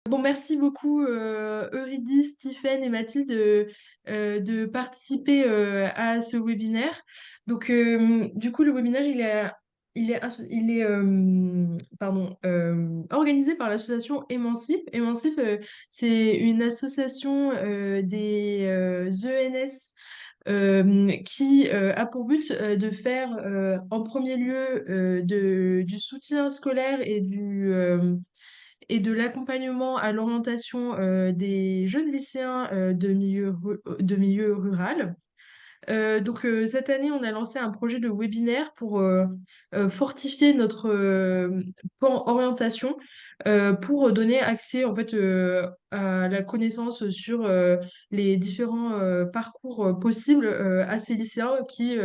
Bon, merci beaucoup Eurydice, Stephen et Mathilde de participer à ce webinaire. Donc, du coup, le webinaire, organisé par l'association Émancipe. Émancipe, c'est une association des ENS qui a pour but de faire en premier lieu du soutien scolaire et de l'accompagnement à l'orientation des jeunes lycéens de milieu rural. Donc cette année, on a lancé un projet de webinaire pour fortifier notre plan orientation pour donner accès en fait à la connaissance sur les différents parcours possibles à ces lycéens qui,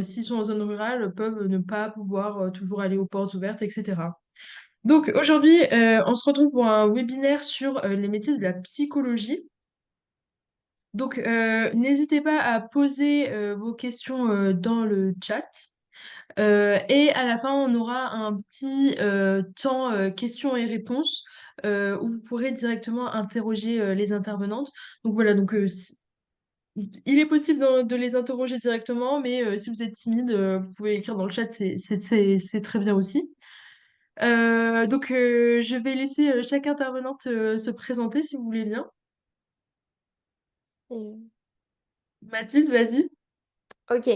s'ils sont en zone rurale, peuvent ne pas pouvoir toujours aller aux portes ouvertes, etc. Donc aujourd'hui, on se retrouve pour un webinaire sur les métiers de la psychologie. Donc n'hésitez pas à poser vos questions dans le chat. Et à la fin, on aura un petit temps questions et réponses où vous pourrez directement interroger les intervenantes. Donc voilà, il est possible de les interroger directement, mais si vous êtes timide, vous pouvez écrire dans le chat, c'est très bien aussi. Donc, je vais laisser chaque intervenante se présenter si vous voulez bien. Euh, Mathilde, vas-y. Ok,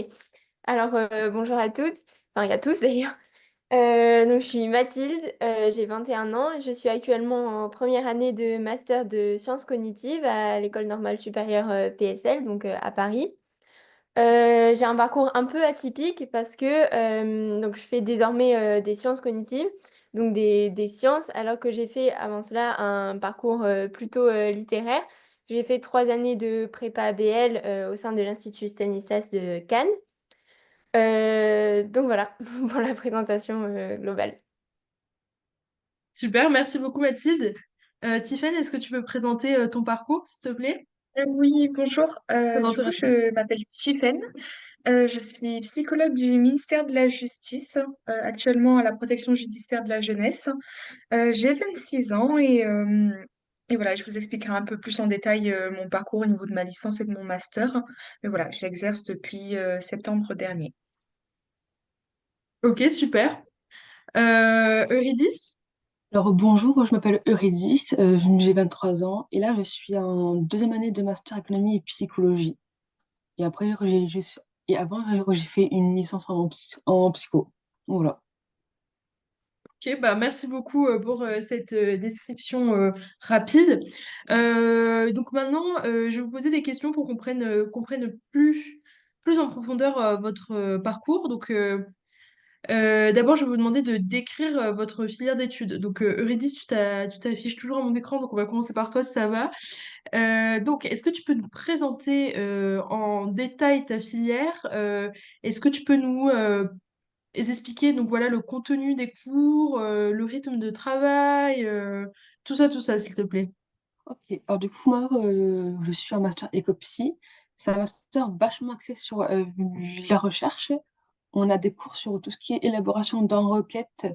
alors bonjour à toutes, enfin à tous d'ailleurs. Donc je suis Mathilde, j'ai 21 ans et je suis actuellement en première année de master de sciences cognitives à l'École normale supérieure PSL, donc à Paris. J'ai un parcours un peu atypique parce que donc je fais désormais des sciences cognitives, donc des sciences, alors que j'ai fait avant cela un parcours plutôt littéraire. J'ai fait 3 années de prépa ABL au sein de l'Institut Stanislas de Cannes. Donc voilà pour la présentation globale. Super, merci beaucoup Mathilde. Tiffany, est-ce que tu peux présenter ton parcours, s'il te plaît? Oui, bonjour. Du Présenter coup, rapidement. je m'appelle Tiffaine. Je suis psychologue du ministère de la Justice, actuellement à la protection judiciaire de la jeunesse. J'ai 26 ans et voilà, je vous expliquerai un peu plus en détail mon parcours au niveau de ma licence et de mon master. Mais voilà, j'exerce depuis septembre dernier. Ok, super. Eurydice? Alors bonjour, je m'appelle Eurydice, j'ai 23 ans et là je suis en deuxième année de master économie et psychologie. Et après, et avant, j'ai fait une licence en psycho. Donc, voilà. Ok, bah merci beaucoup pour cette description rapide. Donc maintenant, je vais vous poser des questions pour qu'on prenne plus en profondeur votre parcours. Donc, d'abord, je vais vous demander de décrire votre filière d'études. Donc, Eurydice, tu t'affiches toujours à mon écran, donc on va commencer par toi si ça va. Donc, est-ce que tu peux nous présenter en détail ta filière? Est-ce que tu peux nous expliquer donc voilà le contenu des cours, le rythme de travail, tout ça, s'il te plaît. Ok, alors du coup, moi, je suis en master éco-psy. C'est un master vachement axé sur la recherche. On a des cours sur tout ce qui est élaboration d'un requête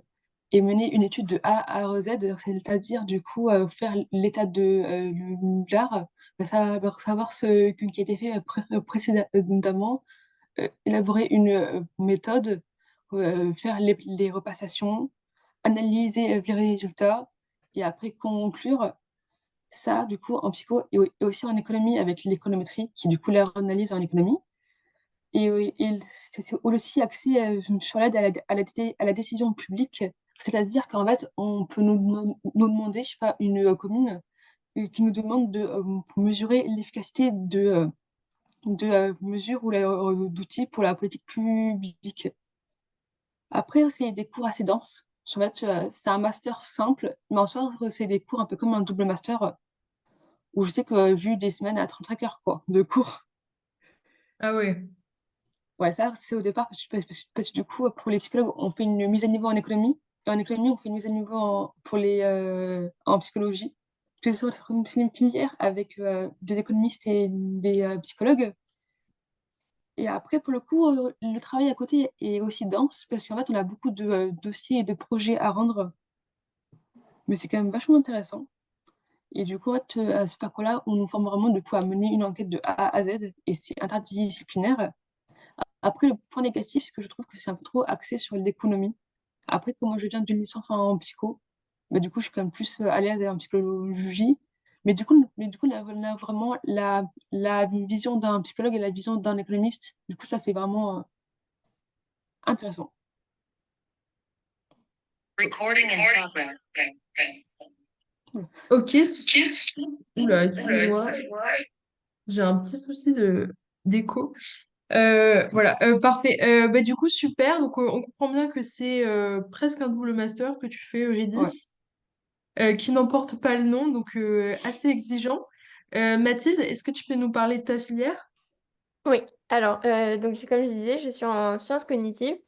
et mener une étude de A à Z, c'est-à-dire du coup faire l'état de l'art, savoir ce qui a été fait précédemment, élaborer une méthode, faire les repassations, analyser les résultats et après conclure ça, du coup, en psycho et aussi en économie avec l'économétrie, qui du coup la analyse en économie. Et c'est aussi axé sur l'aide à la décision publique, c'est-à-dire qu'en fait, on peut nous demander, je sais pas, une commune qui nous demande de mesurer l'efficacité de mesures ou d'outils pour la politique publique. Après, c'est des cours assez denses. En fait, c'est un master simple, mais en soi, c'est des cours un peu comme un double master, où je sais que j'ai eu des semaines à 35 heures, quoi, de cours. Ah ouais. Ouais, ça, c'est au départ, parce que du coup, pour les psychologues, on fait une mise à niveau en économie, et en économie, on fait une mise à niveau en psychologie. Que ce soit c'est une filière avec des économistes et des psychologues. Et après, pour le coup, le travail à côté est aussi dense, parce qu'en fait, on a beaucoup de dossiers et de projets à rendre, mais c'est quand même vachement intéressant. Et du coup, en fait, à ce parcours-là, on nous forme vraiment du coup à mener une enquête de A à Z et c'est interdisciplinaire. Après, le point négatif, c'est que je trouve que c'est un peu trop axé sur l'économie. Après, comme moi je viens d'une licence en psycho, bah, du coup, je suis quand même plus à l'aise en psychologie. Mais du coup, on a vraiment la vision d'un psychologue et la vision d'un économiste. Du coup, ça, c'est vraiment intéressant. Voilà. Ok. Oula, excusez-moi, j'ai un petit souci d'écho. Voilà, parfait. Bah, du coup, super. Donc, on comprend bien que c'est presque un double master que tu fais, Ouais. Eurydice, qui n'emporte pas le nom, donc assez exigeant. Mathilde, est-ce que tu peux nous parler de ta filière? Oui, alors, donc, comme je disais, je suis en sciences cognitives.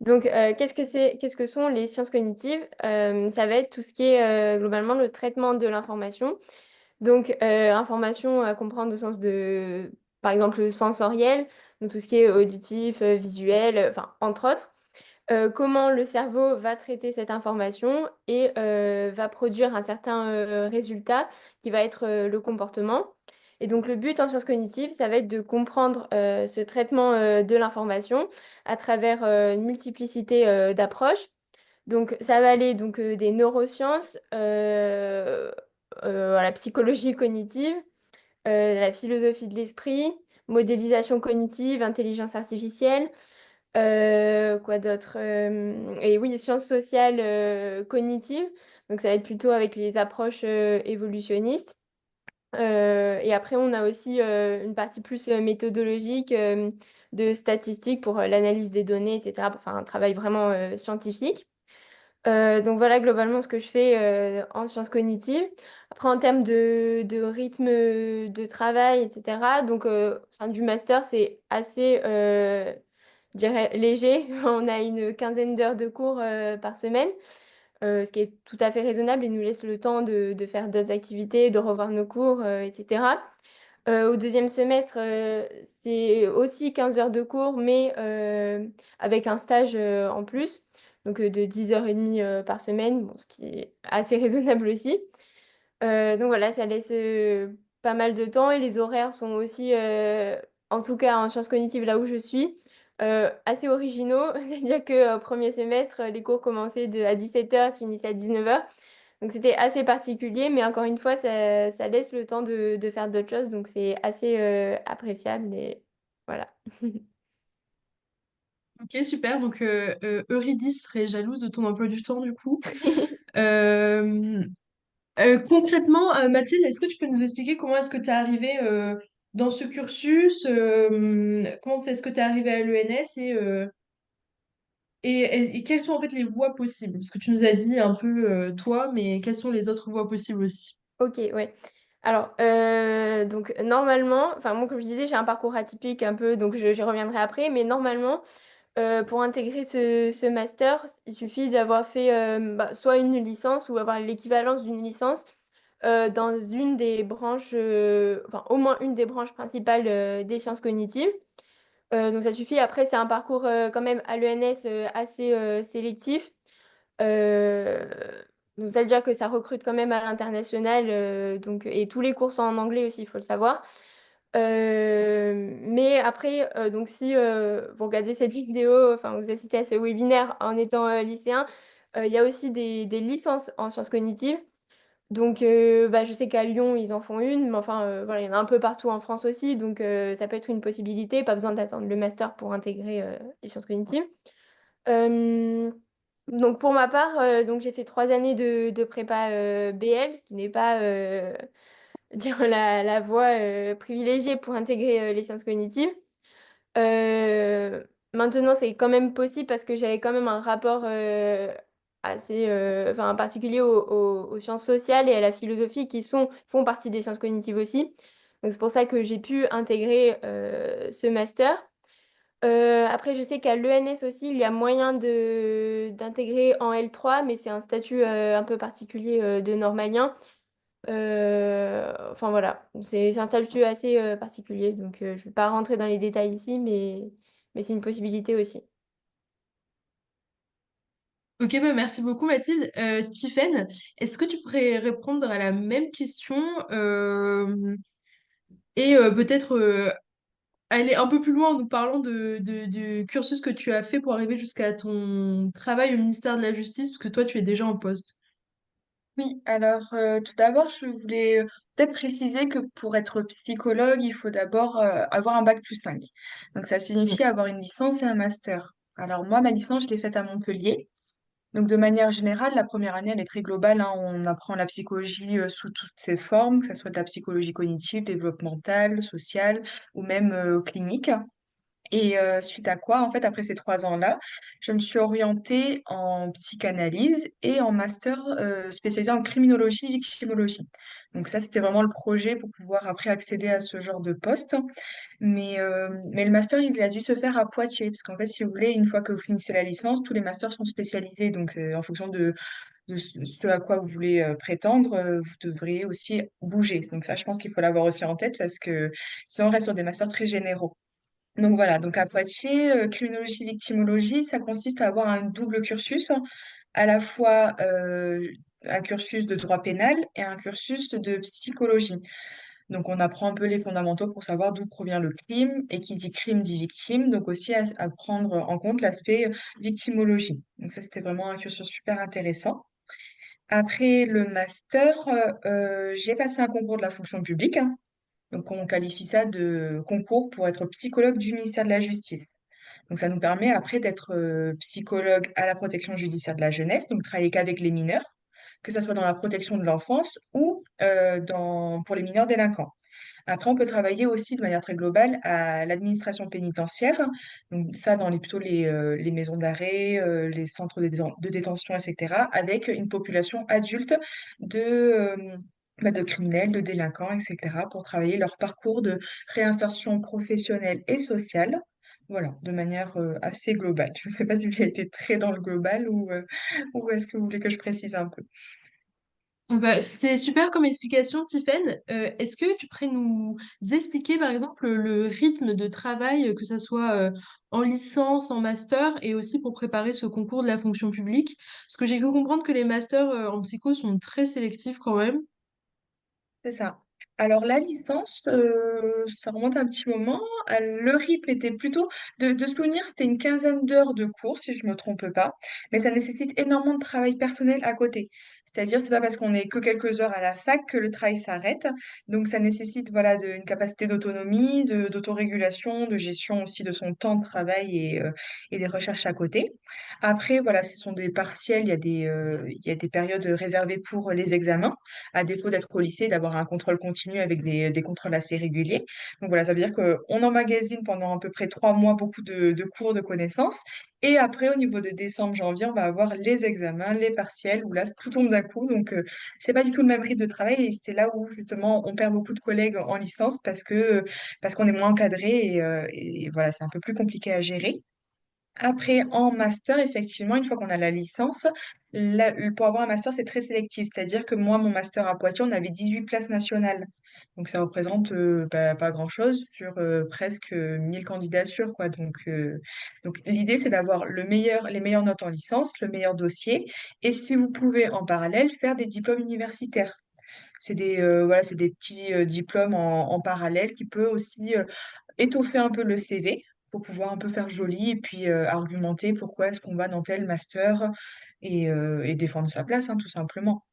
Donc, qu'est-ce que sont les sciences cognitives? Ça va être tout ce qui est globalement le traitement de l'information. Donc, information à comprendre au sens de, par exemple, sensoriel, donc tout ce qui est auditif, visuel, enfin, entre autres. Comment le cerveau va traiter cette information et va produire un certain résultat qui va être le comportement. Et donc le but en sciences cognitives, ça va être de comprendre ce traitement de l'information à travers une multiplicité d'approches. Donc ça va aller donc, des neurosciences à la psychologie cognitive, la philosophie de l'esprit, modélisation cognitive, intelligence artificielle. Quoi d'autre? Et oui, sciences sociales cognitives. Donc ça va être plutôt avec les approches évolutionnistes. Et après, on a aussi une partie plus méthodologique de statistiques pour l'analyse des données, etc. Enfin, un travail vraiment scientifique. Donc voilà globalement ce que je fais en sciences cognitives. Après, en termes de rythme de travail, etc. Donc, au sein du master, c'est assez, je dirais, léger. On a une quinzaine d'heures de cours par semaine, ce qui est tout à fait raisonnable et nous laisse le temps de faire d'autres activités, de revoir nos cours, etc. Au deuxième semestre, c'est aussi 15 heures de cours, mais avec un stage en plus, donc de 10h30 par semaine, bon, ce qui est assez raisonnable aussi. Donc voilà, ça laisse pas mal de temps et les horaires sont aussi, en tout cas en sciences cognitives, là où je suis, assez originaux. C'est-à-dire que au premier semestre, les cours commençaient à 17h, se finissaient à 19h. Donc c'était assez particulier, mais encore une fois, ça laisse le temps de faire d'autres choses, donc c'est assez appréciable et voilà. Ok, super. Donc, Eurydice serait jalouse de ton emploi du temps, du coup. Euh, concrètement, Mathilde, est-ce que tu peux nous expliquer comment est-ce que tu es arrivée dans ce cursus? Comment est-ce que tu es arrivée à l'ENS et quelles sont en fait les voies possibles? Parce que tu nous as dit un peu toi, mais quelles sont les autres voies possibles aussi? Ok, ouais. Alors, donc normalement, enfin moi comme je disais, j'ai un parcours atypique un peu, donc j'y reviendrai après, mais normalement, pour intégrer ce master, il suffit d'avoir fait bah, soit une licence ou avoir l'équivalence d'une licence dans une des branches, enfin au moins une des branches principales des sciences cognitives. Donc ça suffit. Après, c'est un parcours quand même à l'ENS assez sélectif. Euh, donc ça veut dire que ça recrute quand même à l'international. Donc, et tous les cours sont en anglais aussi, il faut le savoir. Mais après, donc si vous regardez cette vidéo, enfin vous assistez à ce webinaire en étant lycéen, il y a aussi des licences en sciences cognitives. Donc, bah, je sais qu'à Lyon, ils en font une, mais enfin, voilà, il y en a un peu partout en France aussi, donc ça peut être une possibilité, pas besoin d'attendre le master pour intégrer les sciences cognitives. Euh, donc, pour ma part, donc, j'ai fait 3 années de prépa BL, ce qui n'est pas dire la voie privilégiée pour intégrer les sciences cognitives. Maintenant, c'est quand même possible parce que j'avais quand même un rapport assez enfin, particulier aux sciences sociales et à la philosophie qui font partie des sciences cognitives aussi. Donc, c'est pour ça que j'ai pu intégrer ce master. Après, je sais qu'à l'ENS aussi, il y a moyen d'intégrer en L3, mais c'est un statut un peu particulier de normalien. Enfin voilà, c'est un statut assez particulier, donc je ne vais pas rentrer dans les détails ici, mais c'est une possibilité aussi. Ok, bah merci beaucoup Mathilde. Tiffaine, est-ce que tu pourrais répondre à la même question et peut-être aller un peu plus loin en nous parlant du cursus que tu as fait pour arriver jusqu'à ton travail au ministère de la Justice, parce que toi tu es déjà en poste. Oui, alors tout d'abord, je voulais peut-être préciser que pour être psychologue, il faut d'abord avoir un bac+5. Donc ça signifie avoir une licence et un master. Alors moi, ma licence, je l'ai faite à Montpellier. Donc de manière générale, la première année, elle est très globale, hein. On apprend la psychologie sous toutes ses formes, que ce soit de la psychologie cognitive, développementale, sociale ou même clinique. Et suite à quoi, en fait, après ces 3 ans-là, je me suis orientée en psychanalyse et en master spécialisé en criminologie et victimologie. Donc ça, c'était vraiment le projet pour pouvoir après accéder à ce genre de poste. Mais le master, il a dû se faire à Poitiers, parce qu'en fait, si vous voulez, une fois que vous finissez la licence, tous les masters sont spécialisés. Donc en fonction de ce à quoi vous voulez prétendre, vous devriez aussi bouger. Donc ça, je pense qu'il faut l'avoir aussi en tête, parce que sinon, on reste sur des masters très généraux. Donc voilà, donc à Poitiers, criminologie, victimologie, ça consiste à avoir un double cursus, à la fois un cursus de droit pénal et un cursus de psychologie. Donc on apprend un peu les fondamentaux pour savoir d'où provient le crime, et qui dit crime dit victime, donc aussi à prendre en compte l'aspect victimologie. Donc ça, c'était vraiment un cursus super intéressant. Après le master, j'ai passé un concours de la fonction publique, hein. Donc, on qualifie ça de concours pour être psychologue du ministère de la Justice. Donc, ça nous permet après d'être psychologue à la protection judiciaire de la jeunesse, donc travailler qu'avec les mineurs, que ce soit dans la protection de l'enfance ou pour les mineurs délinquants. Après, on peut travailler aussi de manière très globale à l'administration pénitentiaire, donc ça dans plutôt les maisons d'arrêt, les centres de détention, etc., avec une population adulte de, de criminels, de délinquants, etc., pour travailler leur parcours de réinsertion professionnelle et sociale. Voilà, de manière assez globale. Je ne sais pas si j'ai été très dans le global ou est-ce que vous voulez que je précise un peu. Bah, c'était super comme explication, Tiffaine. Est-ce que tu pourrais nous expliquer, par exemple, le rythme de travail, que ça soit en licence, en master, et aussi pour préparer ce concours de la fonction publique? Parce que j'ai cru comprendre que les masters en psycho sont très sélectifs quand même. C'est ça. Alors la licence, ça remonte à un petit moment. Le rythme était plutôt, de souvenir, c'était une quinzaine d'heures de cours, si je me trompe pas. Mais ça nécessite énormément de travail personnel à côté. C'est-à-dire, c'est pas parce qu'on est que quelques heures à la fac que le travail s'arrête. Donc ça nécessite voilà, une capacité d'autonomie, d'autorégulation, de gestion aussi de son temps de travail et des recherches à côté. Après, voilà, ce sont des partiels, il y a des périodes réservées pour les examens, à défaut d'être au lycée, d'avoir un contrôle continu avec des contrôles assez réguliers. Donc voilà, ça veut dire qu'on emmagasine pendant à peu près 3 mois beaucoup de cours de connaissances. Et après, au niveau de décembre, janvier, on va avoir les examens, les partiels, où là, tout tombe d'un coup. Donc, c'est pas du tout le même rythme de travail. Et c'est là où, justement, on perd beaucoup de collègues en licence parce qu'on est moins encadré et voilà, c'est un peu plus compliqué à gérer. Après, en master, effectivement, une fois qu'on a la licence, pour avoir un master, c'est très sélectif. C'est-à-dire que moi, mon master à Poitiers, on avait 18 places nationales. Donc, ça représente pas grand-chose sur presque 1000 candidatures, quoi. Donc l'idée, c'est d'avoir les meilleures notes en licence, le meilleur dossier. Et si vous pouvez, en parallèle, faire des diplômes universitaires. Voilà, c'est des petits diplômes en parallèle qui peut aussi étoffer un peu le CV pour pouvoir un peu faire joli et puis argumenter pourquoi est-ce qu'on va dans tel master et défendre sa place, hein, tout simplement.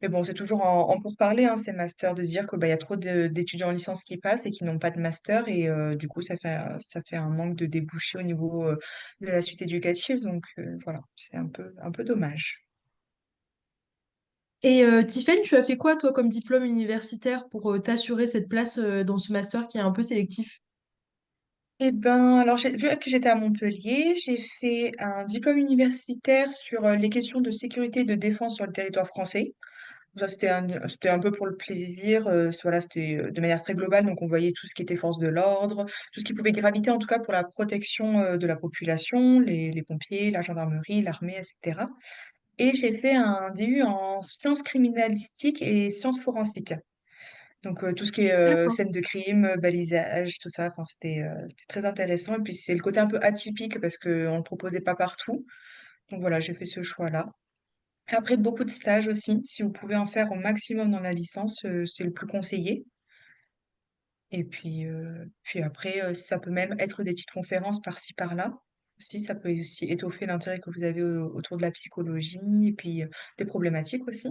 Mais bon, c'est toujours en pourparler, hein, ces masters, de se dire que bah, il y a trop d'étudiants en licence qui passent et qui n'ont pas de master et du coup, ça fait un manque de débouchés au niveau de la suite éducative. Donc voilà, c'est un peu dommage. Et Tiffaine, tu as fait quoi, toi, comme diplôme universitaire pour t'assurer cette place dans ce master qui est un peu sélectif? Eh ben, alors, vu que j'étais à Montpellier, j'ai fait un diplôme universitaire sur les questions de sécurité et de défense sur le territoire français. Ça, c'était un peu pour le plaisir. Voilà, c'était de manière très globale. Donc, on voyait tout ce qui était force de l'ordre, tout ce qui pouvait graviter, en tout cas, pour la protection de la population, les pompiers, la gendarmerie, l'armée, etc. Et j'ai fait un DU en sciences criminalistiques et sciences forensiques. Donc, tout ce qui est D'accord. scène de crime, balisage, tout ça, enfin, c'était très intéressant. Et puis, c'est le côté un peu atypique parce qu'on ne le proposait pas partout. Donc voilà, j'ai fait ce choix-là. Après, beaucoup de stages aussi. Si vous pouvez en faire au maximum dans la licence, c'est le plus conseillé. Et puis après, ça peut même être des petites conférences par-ci, par-là. Aussi, ça peut aussi étoffer l'intérêt que vous avez autour de la psychologie et puis des problématiques aussi.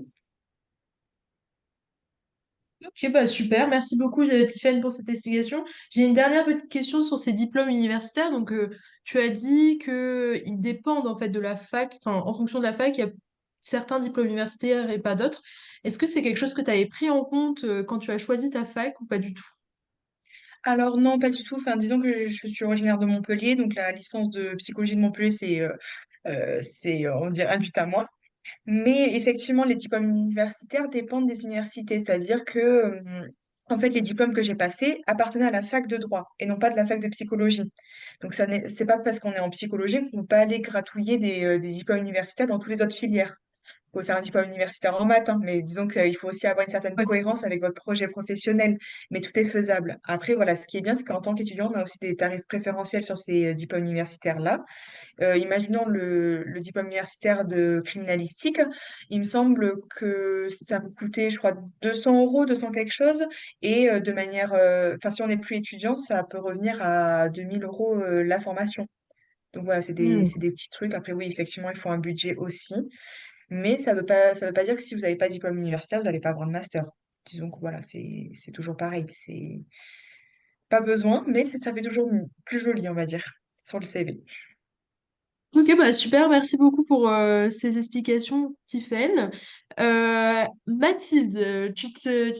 Ok, bah super. Merci beaucoup, Tiffany, pour cette explication. J'ai une dernière petite question sur ces diplômes universitaires. Donc, tu as dit qu'ils dépendent en fait de la fac. Enfin, en fonction de la fac, il y a certains diplômes universitaires et pas d'autres. Est-ce que c'est quelque chose que tu avais pris en compte quand tu as choisi ta fac ou pas du tout? Alors non, pas du tout. Enfin, disons que je suis originaire de Montpellier, donc la licence de psychologie de Montpellier, on dirait, un but à moi. Mais effectivement, les diplômes universitaires dépendent des universités, c'est-à-dire que, en fait, les diplômes que j'ai passés appartenaient à la fac de droit et non pas de la fac de psychologie. Donc, c'est pas parce qu'on est en psychologie qu'on ne peut pas aller gratouiller des diplômes universitaires dans toutes les autres filières. Vous pouvez faire un diplôme universitaire en maths, hein, mais disons qu'il faut aussi avoir une certaine Ouais. cohérence avec votre projet professionnel, mais tout est faisable. Après, voilà, ce qui est bien, c'est qu'en tant qu'étudiant, on a aussi des tarifs préférentiels sur ces diplômes universitaires-là. Imaginons le diplôme universitaire de criminalistique. Il me semble que ça peut coûter, je crois, 200 euros, 200 quelque chose. Et enfin, si on n'est plus étudiant, ça peut revenir à 2000 euros la formation. Donc voilà, Hmm. c'est des petits trucs. Après, oui, effectivement, il faut un budget aussi. Mais ça veut pas dire que si vous n'avez pas de diplôme universitaire, vous n'allez pas avoir de master. Disons que voilà, c'est toujours pareil. C'est pas besoin, mais ça fait toujours plus joli, on va dire, sur le CV. Ok, bah super, merci beaucoup pour ces explications, Tiffen. Mathilde, tu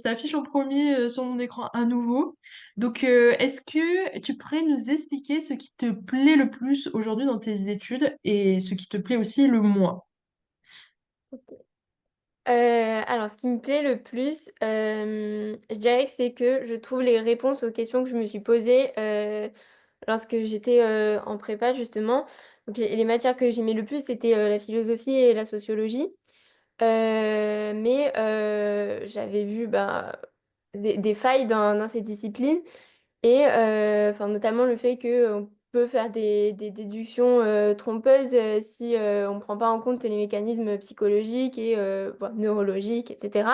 t'affiches en premier sur mon écran à nouveau. Donc, est-ce que tu pourrais nous expliquer ce qui te plaît le plus aujourd'hui dans tes études et ce qui te plaît aussi le moins? Alors, ce qui me plaît le plus, je dirais que c'est que je trouve les réponses aux questions que je me suis posées lorsque j'étais en prépa, justement. Donc, les matières que j'aimais le plus, c'était la philosophie et la sociologie. Mais j'avais vu bah, des failles dans ces disciplines. Et enfin, notamment le fait qu'on peut faire des déductions trompeuses si on ne prend pas en compte les mécanismes psychologiques et bon, neurologiques, etc.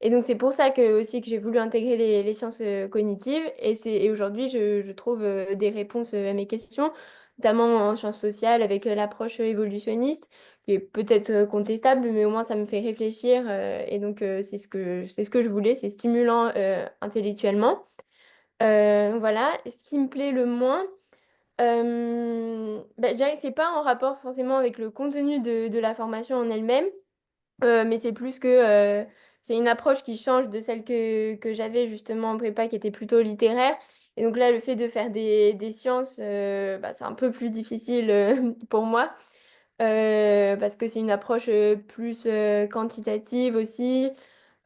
Et donc c'est pour ça que, aussi que j'ai voulu intégrer les sciences cognitives. Et aujourd'hui, je trouve des réponses à mes questions, notamment en sciences sociales avec l'approche évolutionniste, qui est peut-être contestable, mais au moins ça me fait réfléchir. Et donc c'est ce que je voulais, c'est stimulant intellectuellement. Voilà. Ce qui me plaît le moins, bah, je dirais que c'est pas en rapport forcément avec le contenu de la formation en elle-même, mais c'est plus que c'est une approche qui change de celle que j'avais justement en prépa, qui était plutôt littéraire. Et donc là, le fait de faire des sciences, bah, c'est un peu plus difficile pour moi, parce que c'est une approche plus quantitative aussi,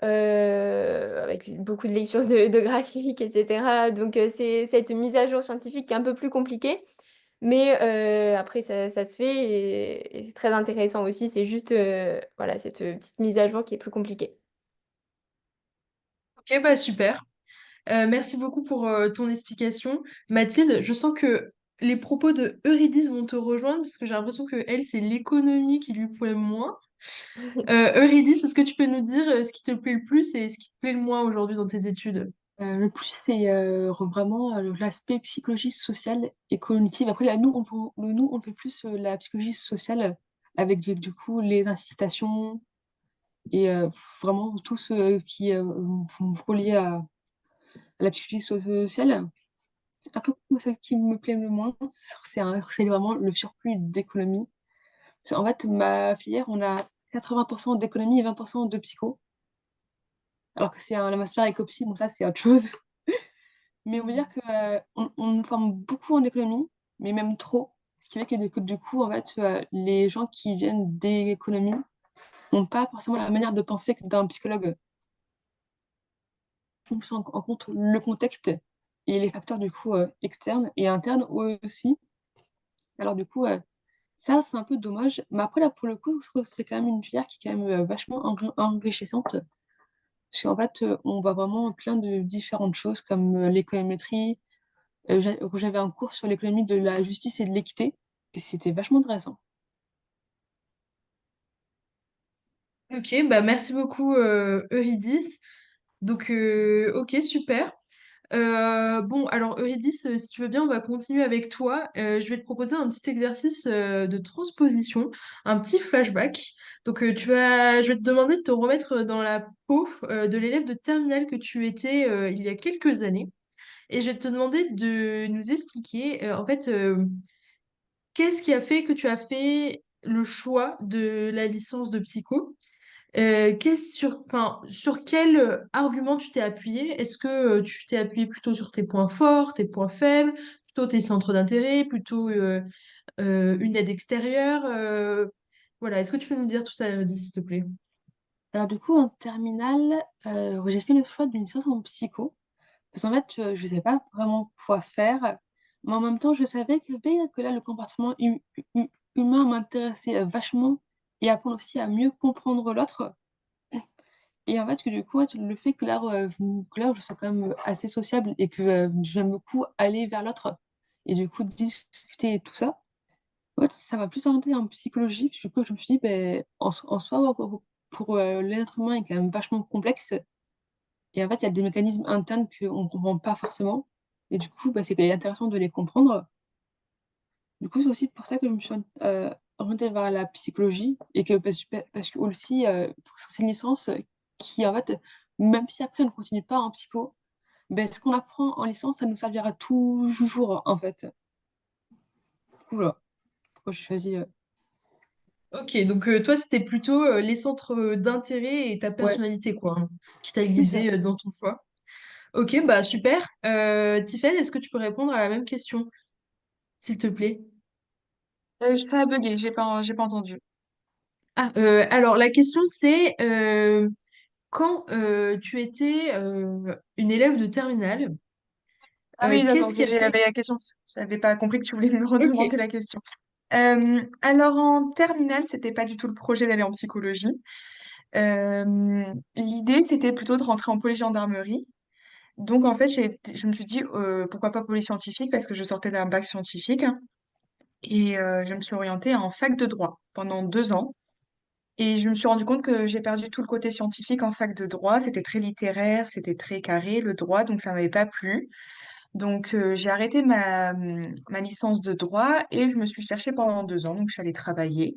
avec beaucoup de lectures de graphiques, etc. Donc c'est cette mise à jour scientifique qui est un peu plus compliquée, mais après ça se fait et c'est très intéressant aussi. C'est juste voilà, cette petite mise à jour qui est plus compliquée. Ok, bah super. Merci beaucoup pour ton explication. Mathilde, je sens que les propos de Eurydice vont te rejoindre parce que j'ai l'impression que elle, c'est l'économie qui lui plaît moins. Eurydice, est-ce que tu peux nous dire ce qui te plaît le plus et ce qui te plaît le moins aujourd'hui dans tes études? Le plus, c'est vraiment l'aspect psychologie sociale et cognitive. Après, là, nous, on fait plus la psychologie sociale avec du coup les incitations et vraiment tout ce qui est relié à la psychologie sociale. Après, moi, ce qui me plaît le moins, c'est vraiment le surplus d'économie. En fait, ma filière, on a 80% d'économie et 20% de psycho, alors que c'est un master écopsie, bon ça c'est autre chose. Mais on veut dire que on nous forme beaucoup en économie, mais même trop. Ce qui fait que du coup, en fait, les gens qui viennent d'économie n'ont pas forcément la manière de penser que d'un psychologue. On prend en compte le contexte et les facteurs du coup externes et internes aussi. Alors du coup, ça c'est un peu dommage. Mais après là, pour le coup, je trouve que c'est quand même une filière qui est quand même vachement enrichissante. Parce qu'en fait, on voit vraiment plein de différentes choses comme l'économétrie. J'avais un cours sur l'économie de la justice et de l'équité, et c'était vachement intéressant. Ok, bah merci beaucoup Eurydice. Donc ok, super. Bon, alors Eurydice, si tu veux bien, on va continuer avec toi. Je vais te proposer un petit exercice de transposition, un petit flashback. Donc je vais te demander de te remettre dans la peau de l'élève de terminale que tu étais il y a quelques années. Et je vais te demander de nous expliquer, en fait, qu'est-ce qui a fait que tu as fait le choix de la licence de psycho? Enfin, sur quel argument tu t'es appuyé? Est-ce que tu t'es appuyé plutôt sur tes points forts, tes points faibles, plutôt tes centres d'intérêt, plutôt une aide extérieure? Voilà, est-ce que tu peux nous dire tout ça, Eurydice, s'il te plaît? Alors du coup, en terminale, j'ai fait le choix d'une licence en psycho. Parce qu'en fait, je ne savais pas vraiment quoi faire. Mais en même temps, je savais que là, le comportement humain m'intéressait vachement et apprendre aussi à mieux comprendre l'autre. Et en fait, que du coup, ouais, le fait que là, je sois quand même assez sociable et que j'aime beaucoup aller vers l'autre et du coup discuter et tout ça, ouais, ça m'a plus orienté en psychologie. Puis du coup, je me suis dit, ben, en soi, ouais, l'être humain est quand même vachement complexe. Et en fait, il y a des mécanismes internes qu'on ne comprend pas forcément. Et du coup, bah, c'est intéressant de les comprendre. Du coup, c'est aussi pour ça que je me suis orientée vers la psychologie. Et que parce que aussi, c'est une licence qui, en fait, même si après on ne continue pas en psycho, ben, ce qu'on apprend en licence, ça nous servira toujours, en fait. Du coup, voilà pourquoi j'ai choisi. Ok, donc toi, c'était plutôt les centres d'intérêt et ta Ouais, personnalité, quoi, hein, qui t'a c'est ça. guidé dans ton choix. Ok, bah super. Tiffany, est-ce que tu peux répondre à la même question, s'il te plaît? Ça a bugué, j'ai pas entendu. Ah, alors la question c'est quand tu étais une élève de terminale, Ah oui, d'accord, qu'est-ce qui a fait... j'avais la question. J'avais pas compris que tu voulais me Ok, redemander la question. Alors en terminale, c'était pas du tout le projet d'aller en psychologie. L'idée, c'était plutôt de rentrer en police gendarmerie. Donc en fait, je me suis dit pourquoi pas police scientifique parce que je sortais d'un bac scientifique et je me suis orientée en fac de droit pendant 2 ans. Et je me suis rendu compte que j'ai perdu tout le côté scientifique en fac de droit. C'était très littéraire, c'était très carré, le droit, donc ça m'avait pas plu. Donc, j'ai arrêté ma licence de droit et je me suis cherchée pendant 2 ans. Donc, je suis allée travailler.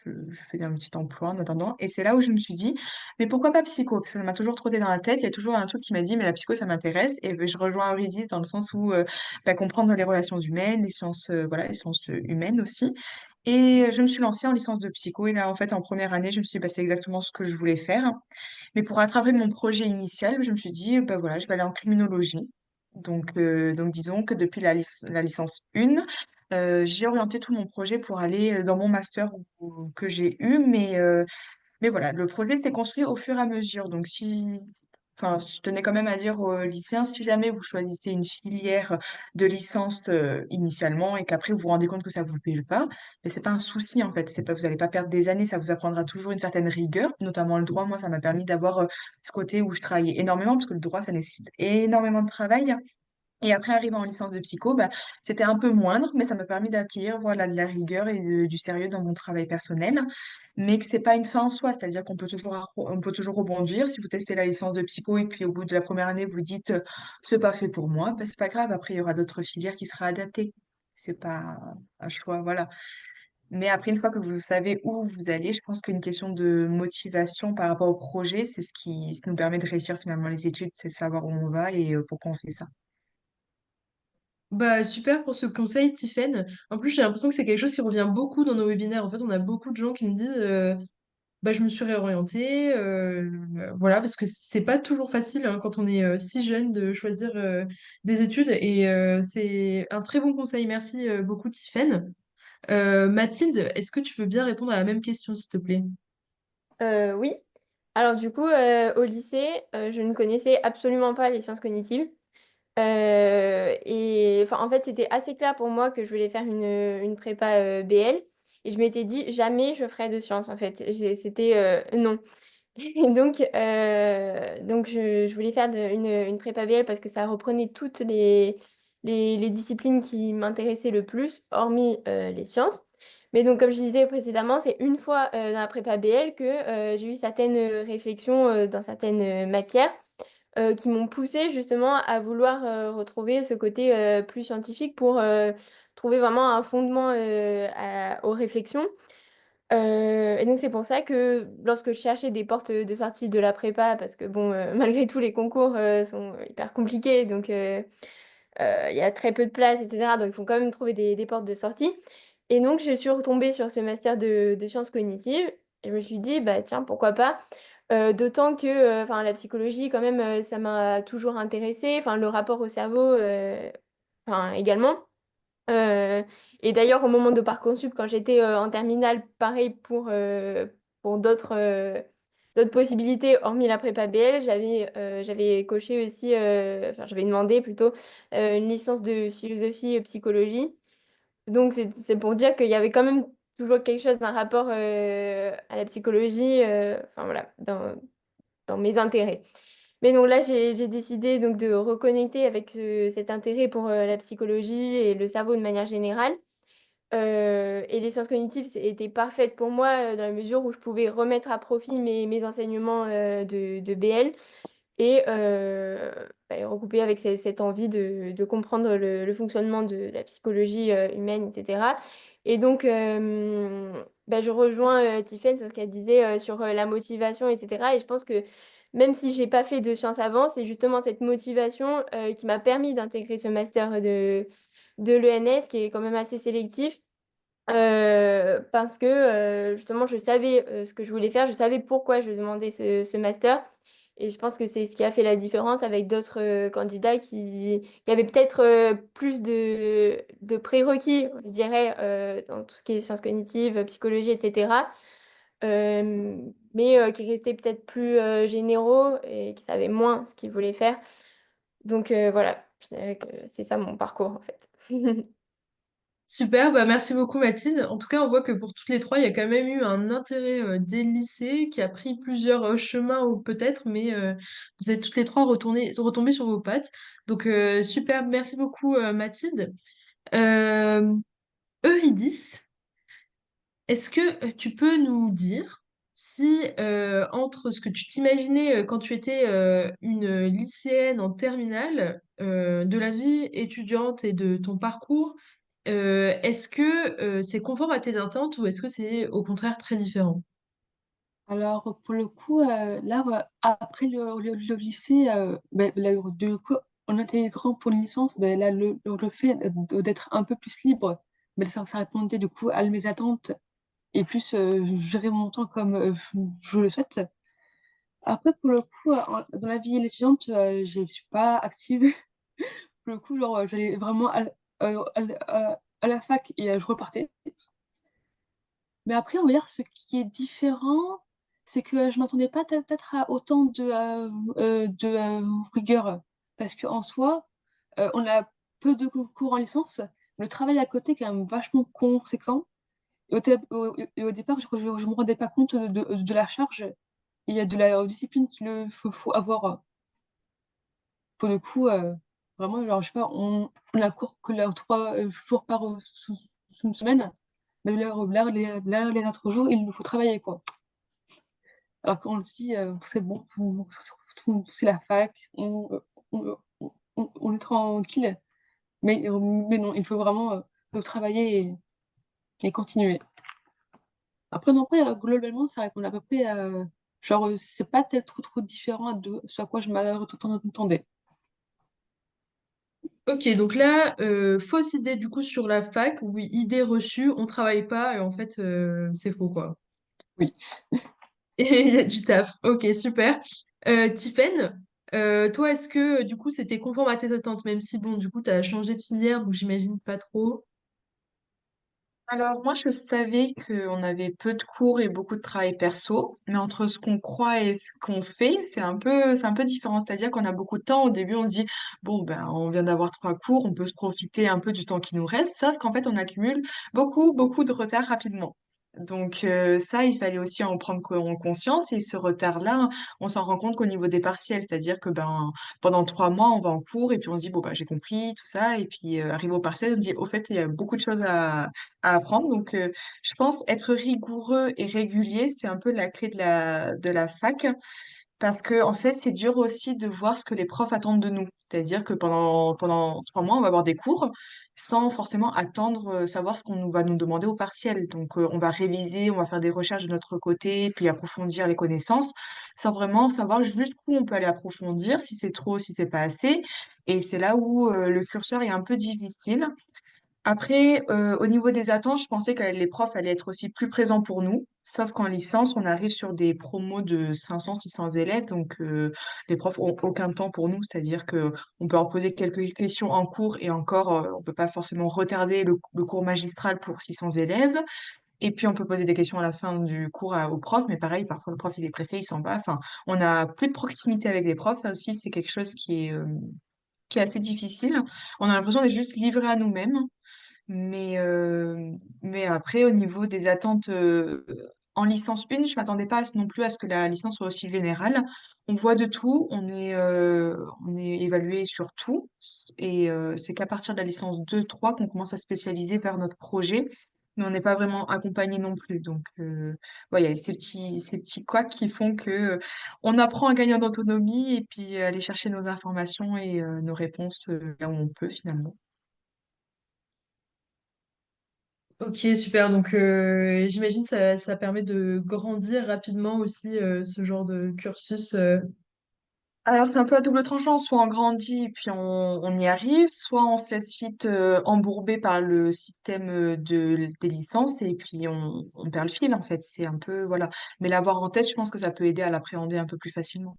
Je faisais un petit emploi en attendant. Et c'est là où je me suis dit, mais pourquoi pas psycho? Parce que ça m'a toujours trotté dans la tête. Il y a toujours un truc qui m'a dit, mais la psycho, ça m'intéresse. Et ben, je rejoins Eurydice dans le sens où bah, comprendre les relations humaines, les sciences, voilà, les sciences humaines aussi. Et je me suis lancée en licence de psycho. Et là, en fait, en première année, je me suis dit, bah, c'est exactement ce que je voulais faire. Mais pour rattraper mon projet initial, je me suis dit, bah voilà, je vais aller en criminologie. Donc disons que depuis la licence 1, j'ai orienté tout mon projet pour aller dans mon master que j'ai eu. Mais voilà, le projet s'est construit au fur et à mesure. Donc enfin, je tenais quand même à dire aux lycéens, si jamais vous choisissez une filière de licence initialement et qu'après vous vous rendez compte que ça vous plaît pas, mais c'est pas un souci en fait. C'est pas, vous n'allez pas perdre des années, ça vous apprendra toujours une certaine rigueur, notamment le droit. Moi, ça m'a permis d'avoir ce côté où je travaillais énormément, parce que le droit, ça nécessite énormément de travail. Et après, arrivant en licence de psycho, bah, c'était un peu moindre, mais ça m'a permis d'acquérir voilà, de la rigueur et du sérieux dans mon travail personnel. Mais que c'est pas une fin en soi, c'est-à-dire on peut toujours rebondir. Si vous testez la licence de psycho et puis au bout de la première année, vous dites c'est pas fait pour moi, bah, c'est pas grave. Après, il y aura d'autres filières qui sera adaptées. C'est pas un choix, voilà. Mais après, une fois que vous savez où vous allez, je pense qu'une question de motivation par rapport au projet, c'est ce qui nous permet de réussir finalement les études, c'est de savoir où on va et pourquoi on fait ça. Bah super pour ce conseil, Tiffen. En plus, j'ai l'impression que c'est quelque chose qui revient beaucoup dans nos webinaires. En fait, on a beaucoup de gens qui me disent bah, je me suis réorientée. Voilà, parce que c'est pas toujours facile hein, quand on est si jeune de choisir des études. Et c'est un très bon conseil. Merci beaucoup, Tiffen. Mathilde, est-ce que tu veux bien répondre à la même question, s'il te plaît? Oui. Alors du coup, au lycée, je ne connaissais absolument pas les sciences cognitives. Et enfin, en fait, c'était assez clair pour moi que je voulais faire une prépa BL. Et je m'étais dit, jamais je ferai de sciences, en fait. C'était non. Et donc je voulais faire une prépa BL parce que ça reprenait toutes les disciplines qui m'intéressaient le plus, hormis les sciences. Mais donc, comme je disais précédemment, c'est une fois dans la prépa BL que j'ai eu certaines réflexions dans certaines matières qui m'ont poussé justement à vouloir retrouver ce côté plus scientifique pour trouver vraiment un fondement aux réflexions. Et donc c'est pour ça que lorsque je cherchais des portes de sortie de la prépa, parce que bon, malgré tout, les concours sont hyper compliqués, donc il y a très peu de place, etc. Donc il faut quand même trouver des portes de sortie. Et donc je suis retombée sur ce master de sciences cognitives et je me suis dit, bah tiens, pourquoi pas. D'autant que enfin, la psychologie, quand même, ça m'a toujours intéressée. Enfin, le rapport au cerveau, enfin, également. Euh, et d'ailleurs, au moment de Parcoursup, quand j'étais en terminale, pareil pour d'autres possibilités, hormis la prépa BL, j'avais coché aussi, enfin, j'avais demandé plutôt une licence de philosophie et psychologie. Donc, c'est pour dire qu'il y avait quand même toujours quelque chose d'un rapport à la psychologie, enfin voilà, dans mes intérêts. Mais donc là, j'ai décidé donc de reconnecter avec cet intérêt pour la psychologie et le cerveau de manière générale. Et les sciences cognitives étaient parfaites pour moi dans la mesure où je pouvais remettre à profit mes enseignements de BL et bah, recouper avec cette envie de comprendre le fonctionnement de la psychologie humaine, etc. Et donc, bah, je rejoins Tiffaine sur ce qu'elle disait sur la motivation, etc. Et je pense que même si j'ai pas fait de sciences avant, c'est justement cette motivation qui m'a permis d'intégrer ce master de l'ENS, qui est quand même assez sélectif. Parce que justement, je savais ce que je voulais faire, je savais pourquoi je demandais ce master. Et je pense que c'est ce qui a fait la différence avec d'autres candidats qui avaient peut-être plus de prérequis, je dirais, dans tout ce qui est sciences cognitives, psychologie, etc. Mais qui restaient peut-être plus généraux et qui savaient moins ce qu'ils voulaient faire. Donc voilà, je dirais que c'est ça mon parcours en fait. Super, bah merci beaucoup Mathilde. En tout cas, on voit que pour toutes les trois, il y a quand même eu un intérêt dès le lycée qui a pris plusieurs chemins ou peut-être, mais vous êtes toutes les trois retombées sur vos pattes. Donc super, merci beaucoup Mathilde. Euh, Eurydice, est-ce que tu peux nous dire si entre ce que tu t'imaginais quand tu étais une lycéenne en terminale, de la vie étudiante et de ton parcours, est-ce que c'est conforme à tes attentes ou est-ce que c'est au contraire très différent? Alors, pour le coup, là, après le lycée, ben, là, du coup, en intégrant pour une licence, ben, là, le fait d'être un peu plus libre, ben, ça répondait du coup à mes attentes et plus gérer mon temps comme je le souhaite. Après, pour le coup, dans la vie étudiante, je ne suis pas active. Pour le coup, genre, j'allais vraiment à la fac et je repartais. Mais après, on va dire ce qui est différent, c'est que je m'attendais pas peut-être à autant de rigueur. Parce qu'en soi, on a peu de cours en licence. Le travail à côté est quand même vachement conséquent. Et au départ, je ne me rendais pas compte de la charge. Il y a de la discipline qu'il faut avoir. Pour le coup, vraiment, genre, je sais pas, on a cours que là, 3 jours par semaine. Mais les autres jours, il nous faut travailler, quoi. Alors qu'on se dit, c'est bon, c'est la fac, on est tranquille. Mais non, il faut vraiment travailler et continuer. Après, non, après, globalement, c'est vrai qu'on a à peu près, genre, c'est pas peut-être trop différent de ce à quoi je m'attendais. Ok, donc là, fausse idée du coup sur la fac, oui, idée reçue, on travaille pas et en fait, c'est faux quoi. Oui. Et il y a du taf. Ok, super. Tiphaine, toi, est-ce que du coup c'était conforme à tes attentes, même si bon, du coup, tu as changé de filière, donc j'imagine pas trop. Alors moi, je savais qu'on avait peu de cours et beaucoup de travail perso, mais entre ce qu'on croit et ce qu'on fait, c'est un peu différent. C'est-à-dire qu'on a beaucoup de temps. Au début, on se dit, bon, ben, on vient d'avoir 3 cours, on peut se profiter un peu du temps qui nous reste, sauf qu'en fait, on accumule beaucoup, beaucoup de retard rapidement. Donc ça, il fallait aussi en prendre en conscience et ce retard-là, on s'en rend compte qu'au niveau des partiels, c'est-à-dire que ben pendant 3 mois, on va en cours et puis on se dit bon bah j'ai compris tout ça et puis arrivé au partiel, on se dit au fait il y a beaucoup de choses à apprendre. Donc je pense être rigoureux et régulier, c'est un peu la clé de la fac. Parce que, en fait, c'est dur aussi de voir ce que les profs attendent de nous. C'est-à-dire que pendant 3 mois, on va avoir des cours sans forcément attendre, savoir ce qu'on va nous demander au partiel. Donc, on va réviser, on va faire des recherches de notre côté, puis approfondir les connaissances, sans vraiment savoir jusqu'où on peut aller approfondir, si c'est trop, si c'est pas assez. Et c'est là où le curseur est un peu difficile. Après, au niveau des attentes, je pensais que les profs allaient être aussi plus présents pour nous. Sauf qu'en licence, on arrive sur des promos de 500, 600 élèves. Donc, les profs ont aucun temps pour nous. C'est-à-dire que on peut leur poser quelques questions en cours et encore, on peut pas forcément retarder le cours magistral pour 600 élèves. Et puis, on peut poser des questions à la fin du cours au prof. Mais pareil, parfois, le prof, il est pressé, il s'en va. Enfin, on a plus de proximité avec les profs. Ça aussi, c'est quelque chose qui est assez difficile. On a l'impression d'être juste livré à nous-mêmes. Mais, euh, mais après, au niveau des attentes en licence 1, je m'attendais pas non plus à ce que la licence soit aussi générale. On voit de tout, on est évalué sur tout. Et c'est qu'à partir de la licence 2, 3 qu'on commence à spécialiser vers notre projet. Mais on n'est pas vraiment accompagné non plus. Donc, ouais, il y a ces petits couacs qui font que on apprend à gagner en autonomie et puis aller chercher nos informations et nos réponses là où on peut finalement. Ok, super. Donc, j'imagine que ça permet de grandir rapidement aussi, ce genre de cursus. Alors, c'est un peu à double tranchant. Soit on grandit et puis on y arrive, soit on se laisse vite embourber par le système des licences et puis on perd le fil, en fait. C'est un peu, voilà. Mais l'avoir en tête, je pense que ça peut aider à l'appréhender un peu plus facilement.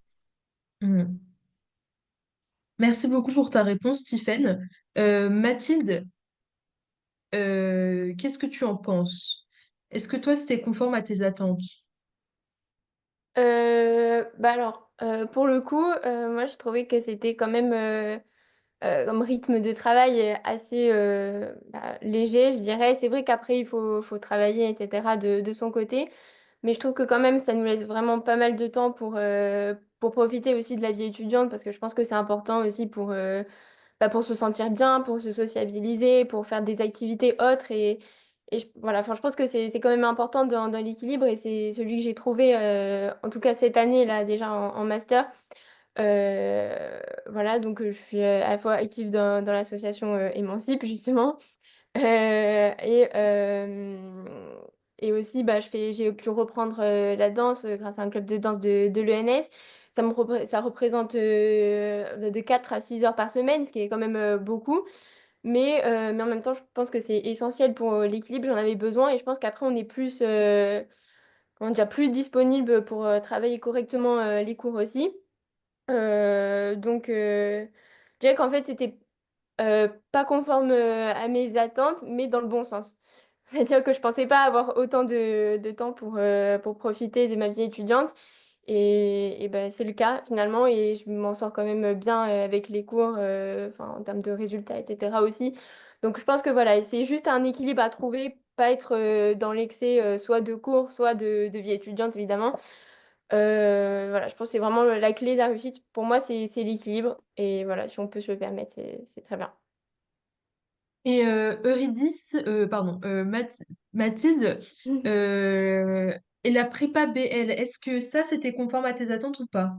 Hmm. Merci beaucoup pour ta réponse, Tiphen. Mathilde, qu'est-ce que tu en penses? Est-ce que toi, c'était conforme à tes attentes? Bah alors, pour le coup, moi, je trouvais que c'était quand même comme rythme de travail assez léger, je dirais. C'est vrai qu'après, faut travailler, etc., de son côté. Mais je trouve que quand même, ça nous laisse vraiment pas mal de temps pour profiter aussi de la vie étudiante, parce que je pense que c'est important aussi pour se sentir bien, pour se sociabiliser, pour faire des activités autres. Voilà, enfin, je pense que c'est quand même important dans l'équilibre, et c'est celui que j'ai trouvé, en tout cas cette année, là, déjà en master. Voilà, donc je suis à la fois active dans l'association Émancipe, justement. Et aussi, bah, j'ai pu reprendre la danse grâce à un club de danse de l'ENS. Ça représente de 4 à 6 heures par semaine, ce qui est quand même beaucoup. Mais en même temps, je pense que c'est essentiel pour l'équilibre. J'en avais besoin, et je pense qu'après, on est comment dire, plus disponible pour travailler correctement les cours aussi. Donc, je dirais qu'en fait, c'était pas conforme à mes attentes, mais dans le bon sens. C'est-à-dire que je pensais pas avoir autant de temps pour profiter de ma vie étudiante. Et ben, c'est le cas finalement, et je m'en sors quand même bien avec les cours, enfin, en termes de résultats, etc. aussi. Donc je pense que voilà, c'est juste un équilibre à trouver, pas être dans l'excès soit de cours, soit de vie étudiante, évidemment. Voilà, je pense que c'est vraiment la clé de la réussite. Pour moi, c'est l'équilibre. Et voilà, si on peut se le permettre, c'est très bien. Et Eurydice, pardon, Mathilde, euh, et la prépa BL, est-ce que ça, c'était conforme à tes attentes ou pas?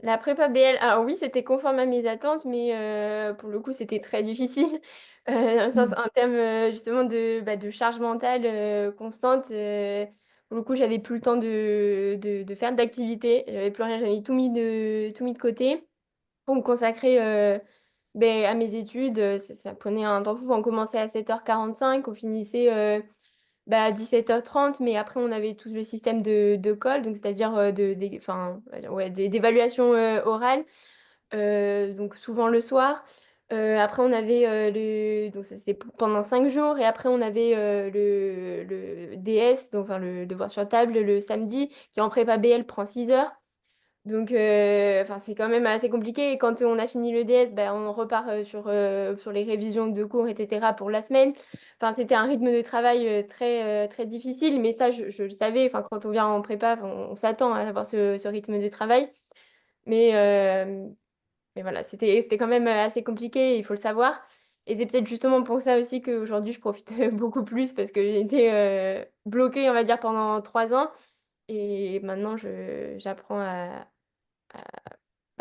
La prépa BL, alors oui, c'était conforme à mes attentes, mais pour le coup, c'était très difficile. Dans le sens, Mm. en termes justement de charge mentale constante, pour le coup, j'avais plus le temps de faire d'activités. J'avais plus rien, j'avais tout mis de côté pour me consacrer à mes études. Ça prenait un temps fou. On commençait à 7h45, on finissait à 17h30, mais après, on avait tout le système de colle, donc c'est-à-dire enfin, ouais, d'évaluation orale, donc souvent le soir. Après, on avait donc ça c'était pendant 5 jours, et après, on avait le DS, donc enfin, le devoir sur table, le samedi, qui en prépa BL prend 6 heures. Donc, enfin, c'est quand même assez compliqué. Et quand on a fini le DS, ben, on repart sur les révisions de cours, etc. pour la semaine. Enfin, c'était un rythme de travail très difficile, mais ça, je le savais. Enfin, quand on vient en prépa, enfin, on s'attend à avoir ce rythme de travail. Mais, euh, mais voilà, c'était quand même assez compliqué, il faut le savoir. Et c'est peut-être justement pour ça aussi qu'aujourd'hui, je profite beaucoup plus parce que j'ai été bloquée, on va dire, pendant 3 ans. Et maintenant, j'apprends à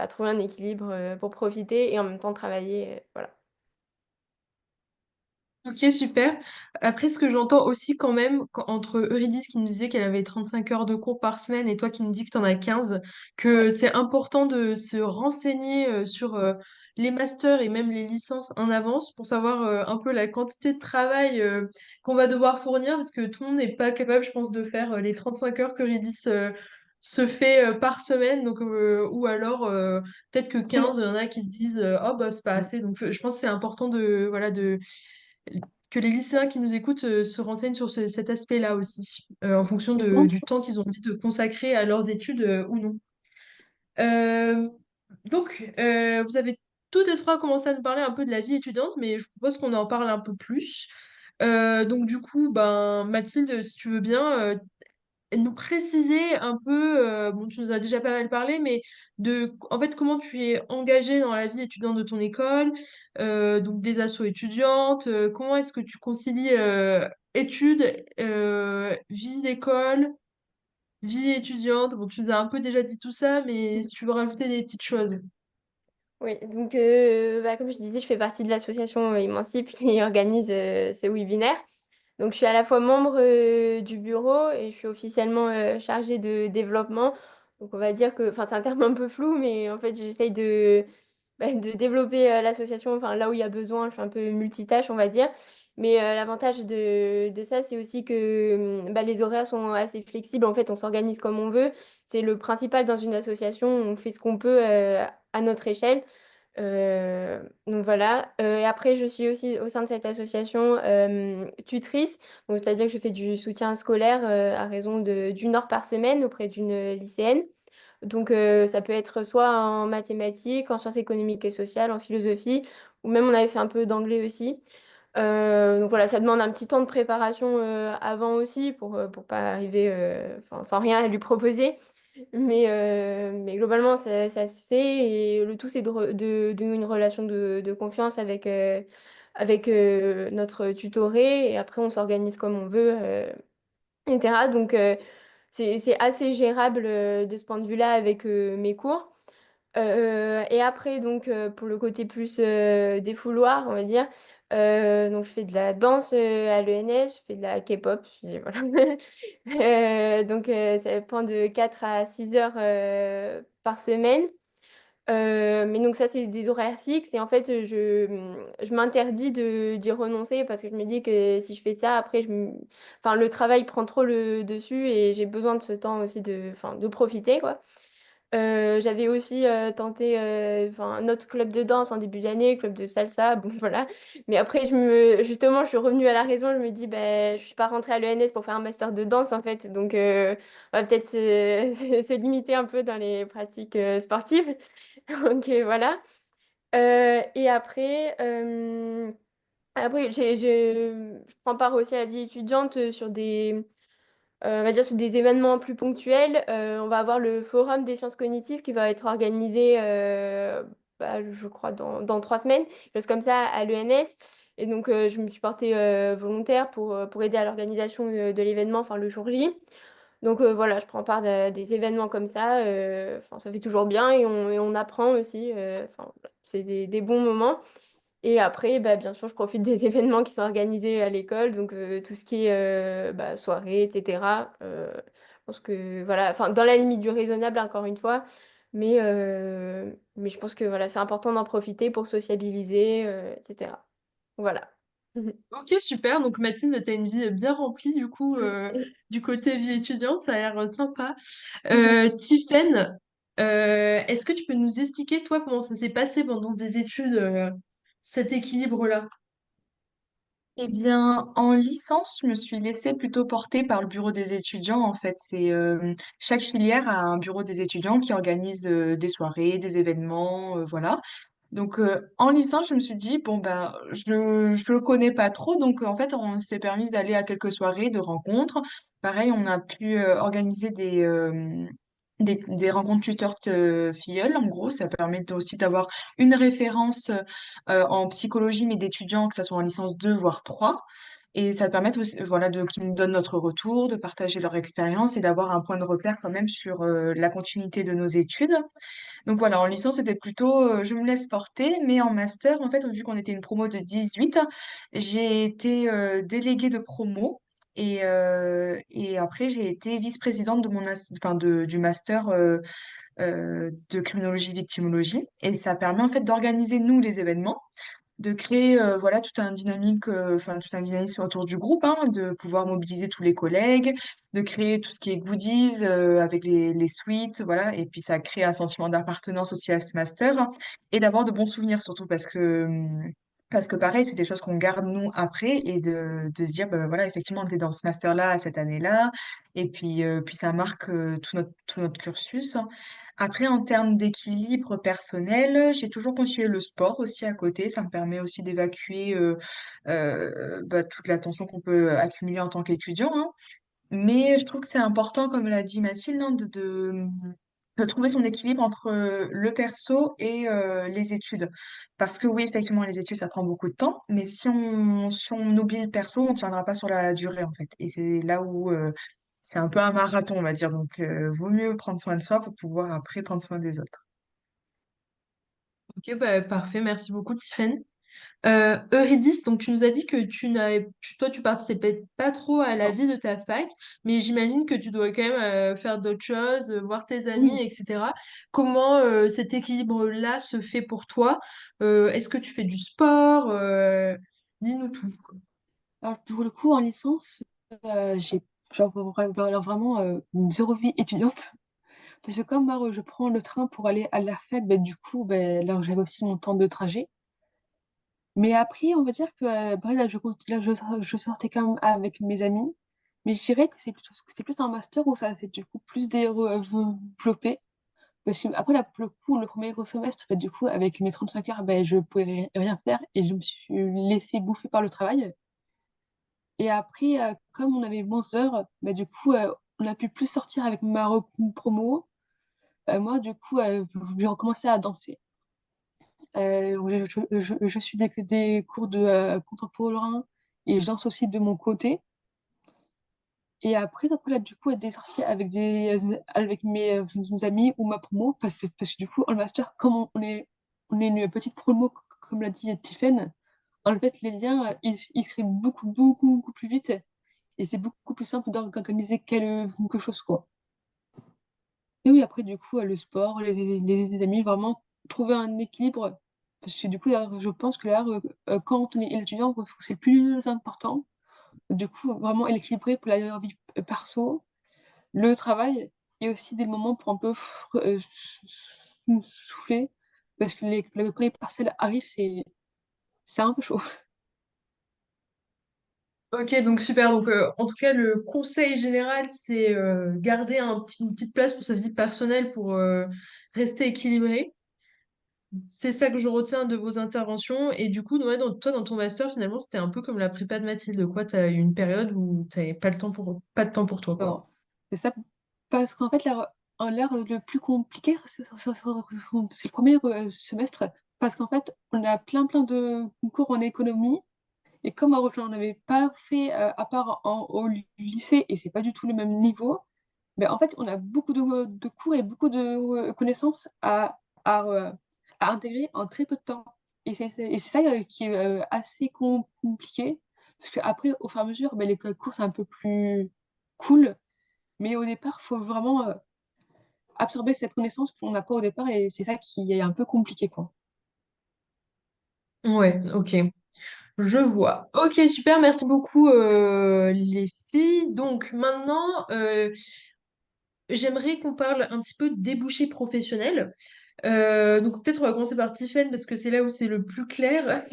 trouver un équilibre pour profiter et en même temps travailler. Voilà. Ok, super. Après, ce que j'entends aussi quand même, entre Eurydice qui nous disait qu'elle avait 35 heures de cours par semaine et toi qui nous dis que tu en as 15, Ouais. que c'est important de se renseigner sur les masters et même les licences en avance pour savoir un peu la quantité de travail qu'on va devoir fournir parce que tout le monde n'est pas capable, je pense, de faire les 35 heures qu'Eurydice se fait par semaine. Donc, ou alors, peut-être que 15, il y en a qui se disent oh, bah, c'est pas assez. Donc, je pense que c'est important voilà, que les lycéens qui nous écoutent se renseignent sur cet aspect-là aussi, en fonction du temps qu'ils ont envie de consacrer à leurs études ou non. Euh, vous avez tous les trois commencé à nous parler un peu de la vie étudiante, mais je propose qu'on en parle un peu plus. Donc, du coup, ben, Mathilde, si tu veux bien, nous préciser un peu, bon, tu nous as déjà pas mal parlé, mais en fait, comment tu es engagée dans la vie étudiante de ton école, donc des assos étudiantes, comment est-ce que tu concilies études, vie d'école, vie étudiante. Bon, tu nous as un peu déjà dit tout ça, mais si tu veux rajouter des petites choses. Oui, donc bah, comme je disais, je fais partie de l'association Emancipe qui organise ce webinaire. Donc je suis à la fois membre du bureau et je suis officiellement chargée de développement. Donc on va dire que, enfin c'est un terme un peu flou, mais en fait j'essaye de développer l'association, enfin là où il y a besoin, je suis un peu multitâche on va dire. Mais l'avantage de ça, c'est aussi que bah, les horaires sont assez flexibles. En fait, on s'organise comme on veut. C'est le principal dans une association, on fait ce qu'on peut à notre échelle. Donc voilà. Et après, je suis aussi au sein de cette association tutrice. Donc, c'est-à-dire que je fais du soutien scolaire à raison d'une heure par semaine auprès d'une lycéenne. Donc ça peut être soit en mathématiques, en sciences économiques et sociales, en philosophie, ou même on avait fait un peu d'anglais aussi. Donc voilà, ça demande un petit temps de préparation avant aussi pour pas arriver enfin, sans rien à lui proposer. Mais globalement, ça se fait et le tout, c'est de nouer une relation de confiance avec notre tutoré et après, on s'organise comme on veut, etc. Donc, c'est assez gérable de ce point de vue-là avec mes cours. Et après, donc, pour le côté plus défouloir, on va dire, donc je fais de la danse à l'ENS, je fais de la K-pop, voilà. Donc, ça prend de 4 à 6 heures par semaine. Mais donc ça, c'est des horaires fixes et en fait, je m'interdis d'y renoncer parce que je me dis que si je fais ça, après, enfin, le travail prend trop le dessus et j'ai besoin de ce temps aussi enfin, de profiter, quoi. J'avais aussi tenté enfin, un autre club de danse en début d'année, club de salsa, bon voilà. Mais après, justement, je suis revenue à la raison, je me dis, ben, je suis pas rentrée à l'ENS pour faire un master de danse en fait, donc on va peut-être se limiter un peu dans les pratiques sportives. Donc voilà. Et après je prends part aussi à la vie étudiante sur on va dire sur des événements plus ponctuels. On va avoir le forum des sciences cognitives qui va être organisé, bah, je crois, dans 3 semaines, quelque chose comme ça, à l'ENS. Et donc, je me suis portée volontaire pour aider à l'organisation de l'événement, enfin le jour J. Donc voilà, je prends part des événements comme ça. Enfin, ça fait toujours bien et on apprend aussi. Enfin, voilà, c'est des bons moments. Et après, bah, bien sûr, je profite des événements qui sont organisés à l'école, donc tout ce qui est bah, soirée, etc. Je pense que, voilà, enfin, dans la limite du raisonnable, encore une fois, mais je pense que voilà, c'est important d'en profiter pour sociabiliser, etc. Voilà. Ok, super. Donc Mathilde, tu as une vie bien remplie du coup du côté vie étudiante, ça a l'air sympa. Tiffaine, est-ce que tu peux nous expliquer toi comment ça s'est passé pendant tes études, cet équilibre-là? Eh bien, en licence, je me suis laissée plutôt porter par le bureau des étudiants. En fait, chaque filière a un bureau des étudiants qui organise des soirées, des événements, voilà. Donc, en licence, je me suis dit, bon, ben, je le connais pas trop. Donc, en fait, on s'est permis d'aller à quelques soirées de rencontres. Pareil, on a pu organiser des rencontres tuteur-filleul. En gros, ça permet aussi d'avoir une référence en psychologie, mais d'étudiants, que ce soit en licence 2 voire 3. Et ça permet aussi, voilà, qu'ils nous donnent notre retour, de partager leur expérience et d'avoir un point de repère quand même sur la continuité de nos études. Donc voilà, en licence, c'était plutôt je me laisse porter, mais en master, en fait, vu qu'on était une promo de 18, j'ai été déléguée de promo et après, j'ai été vice-présidente de du master de criminologie victimologie et ça permet en fait d'organiser nous les événements de créer voilà tout un dynamisme autour du groupe, hein, de pouvoir mobiliser tous les collègues, de créer tout ce qui est goodies avec les suites, voilà, et puis ça crée un sentiment d'appartenance aussi à ce master et d'avoir de bons souvenirs surtout parce que pareil, c'est des choses qu'on garde nous après et de se dire bah, voilà, effectivement, on était dans ce master-là cette année-là et puis ça marque tout notre cursus. Après, en termes d'équilibre personnel, j'ai toujours continué le sport aussi à côté. Ça me permet aussi d'évacuer bah, toute la tension qu'on peut accumuler en tant qu'étudiant, hein. Mais je trouve que c'est important, comme l'a dit Mathilde, hein, de trouver son équilibre entre le perso et les études. Parce que oui, effectivement, les études, ça prend beaucoup de temps, mais si on oublie le perso, on ne tiendra pas sur la durée, en fait. Et c'est là où c'est un peu un marathon, on va dire. Donc, vaut mieux prendre soin de soi pour pouvoir après prendre soin des autres. Ok, bah, parfait, merci beaucoup, Tiffany. Eurydice, donc tu nous as dit que toi, tu participais pas trop à la Non. vie de ta fac, mais j'imagine que tu dois quand même faire d'autres choses, voir tes amis, Oui. etc. Comment cet équilibre-là se fait pour toi? Est-ce que tu fais du sport? Dis-nous tout. Alors, pour le coup, en licence, j'ai genre, alors vraiment zéro vie étudiante. Parce que comme moi, je prends le train pour aller à la fac, ben, du coup, ben, là, j'avais aussi mon temps de trajet. Mais après, on va dire que après, je sortais quand même avec mes amis. Mais je dirais que c'est plus un master où ça s'est du coup plus développé. Parce que après, là, pour le coup, le premier gros semestre, ben, du coup, avec mes 35 heures, ben, je pouvais rien faire et je me suis laissée bouffer par le travail. Et après, comme on avait moins d'heures, ben, du coup, on a pu plus sortir avec promo. Moi, du coup, j'ai recommencé à danser. Je suis des cours de contemporain et je danse aussi de mon côté. Et après là, du coup, des sorties avec mes amis ou ma promo, parce que du coup, en master, comme on est une petite promo, comme l'a dit Tiffen, en fait, les liens, ils se créent beaucoup plus vite et c'est beaucoup plus simple d'organiser quelque chose, quoi. Et oui, après, du coup, le sport, les amis, vraiment trouver un équilibre. Parce que du coup, là, je pense que là, quand on est étudiant, c'est le plus important. Du coup, vraiment équilibrer pour la vie perso, le travail et aussi des moments pour un peu souffler. Parce que quand les partiels arrivent, c'est un peu chaud. Ok, donc super. Donc, en tout cas, le conseil général, c'est garder une petite place pour sa vie personnelle pour rester équilibré. C'est ça que je retiens de vos interventions. Et du coup, ouais, toi, dans ton master, finalement, c'était un peu comme la prépa de Mathilde, quoi. Tu as eu une période où tu n'avais pas de temps pour toi, quoi. Non, c'est ça. Parce qu'en fait, l'air le plus compliqué, c'est le premier semestre. Parce qu'en fait, on a plein de cours en économie. Et comme j'en avais pas fait à part au lycée, et c'est pas du tout le même niveau, ben en fait, on a beaucoup de cours et beaucoup de connaissances à intégrer en très peu de temps. Et c'est ça qui est assez compliqué, parce qu'après, au fur et à mesure, ben, les cours, c'est un peu plus cool, mais au départ, il faut vraiment absorber cette connaissance qu'on n'a pas au départ, et c'est ça qui est un peu compliqué, quoi. Ouais, ok. Je vois. Ok, super, merci beaucoup les filles. Donc maintenant, j'aimerais qu'on parle un petit peu de débouchés professionnels. Donc peut-être on va commencer par Tiffen parce que c'est là où c'est le plus clair.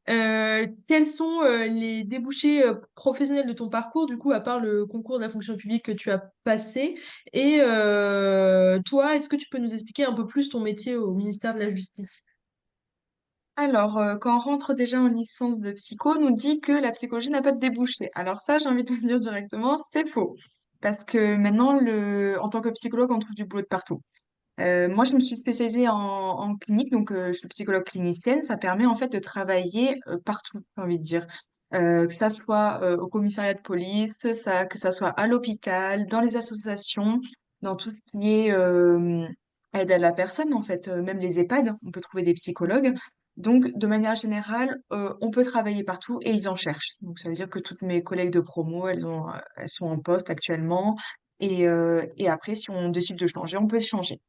Quels sont les débouchés professionnels de ton parcours, du coup, à part le concours de la fonction publique que tu as passé? Et toi, est-ce que tu peux nous expliquer un peu plus ton métier au ministère de la Justice? Alors, quand on rentre déjà en licence de psycho, on nous dit que la psychologie n'a pas de débouché. Alors ça, j'ai envie de vous dire directement, c'est faux. Parce que maintenant, en tant que psychologue, on trouve du boulot de partout. Moi, je me suis spécialisée en clinique, donc je suis psychologue clinicienne. Ça permet en fait de travailler partout, j'ai envie de dire. Que ça soit au commissariat de police, que ça soit à l'hôpital, dans les associations, dans tout ce qui est aide à la personne, en fait, même les EHPAD, on peut trouver des psychologues. Donc, de manière générale, on peut travailler partout et ils en cherchent. Donc, ça veut dire que toutes mes collègues de promo, elles sont en poste actuellement. Et après, si on décide de changer, on peut changer.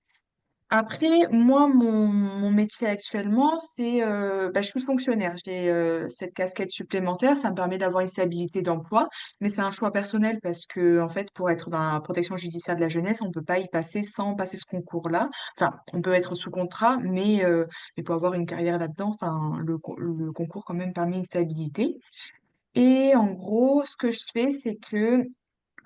Après, moi, mon métier actuellement, je suis fonctionnaire. J'ai cette casquette supplémentaire, ça me permet d'avoir une stabilité d'emploi, mais c'est un choix personnel parce que, en fait, pour être dans la protection judiciaire de la jeunesse, on peut pas y passer sans passer ce concours-là. Enfin, on peut être sous contrat, mais pour avoir une carrière là-dedans, enfin, le concours quand même permet une stabilité. Et en gros, ce que je fais, c'est que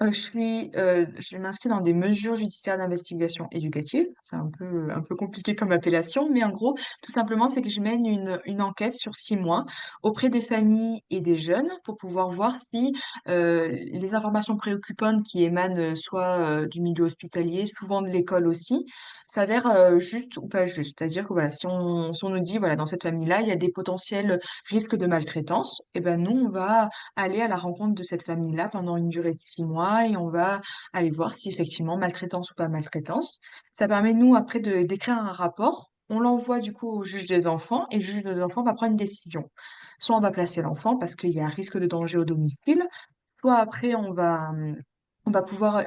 je m'inscris dans des mesures judiciaires d'investigation éducative. C'est un peu compliqué comme appellation, mais en gros, tout simplement, c'est que je mène une enquête sur 6 mois auprès des familles et des jeunes pour pouvoir voir si les informations préoccupantes qui émanent soit du milieu hospitalier, souvent de l'école aussi, s'avèrent justes ou pas justes. C'est-à-dire que voilà, si on nous dit, voilà, dans cette famille-là, il y a des potentiels risques de maltraitance, et ben nous, on va aller à la rencontre de cette famille-là pendant une durée de 6 mois et on va aller voir si effectivement maltraitance ou pas maltraitance. Ça permet, nous, après, d'écrire un rapport. On l'envoie du coup au juge des enfants et le juge des enfants va prendre une décision. Soit on va placer l'enfant parce qu'il y a un risque de danger au domicile, soit après on va pouvoir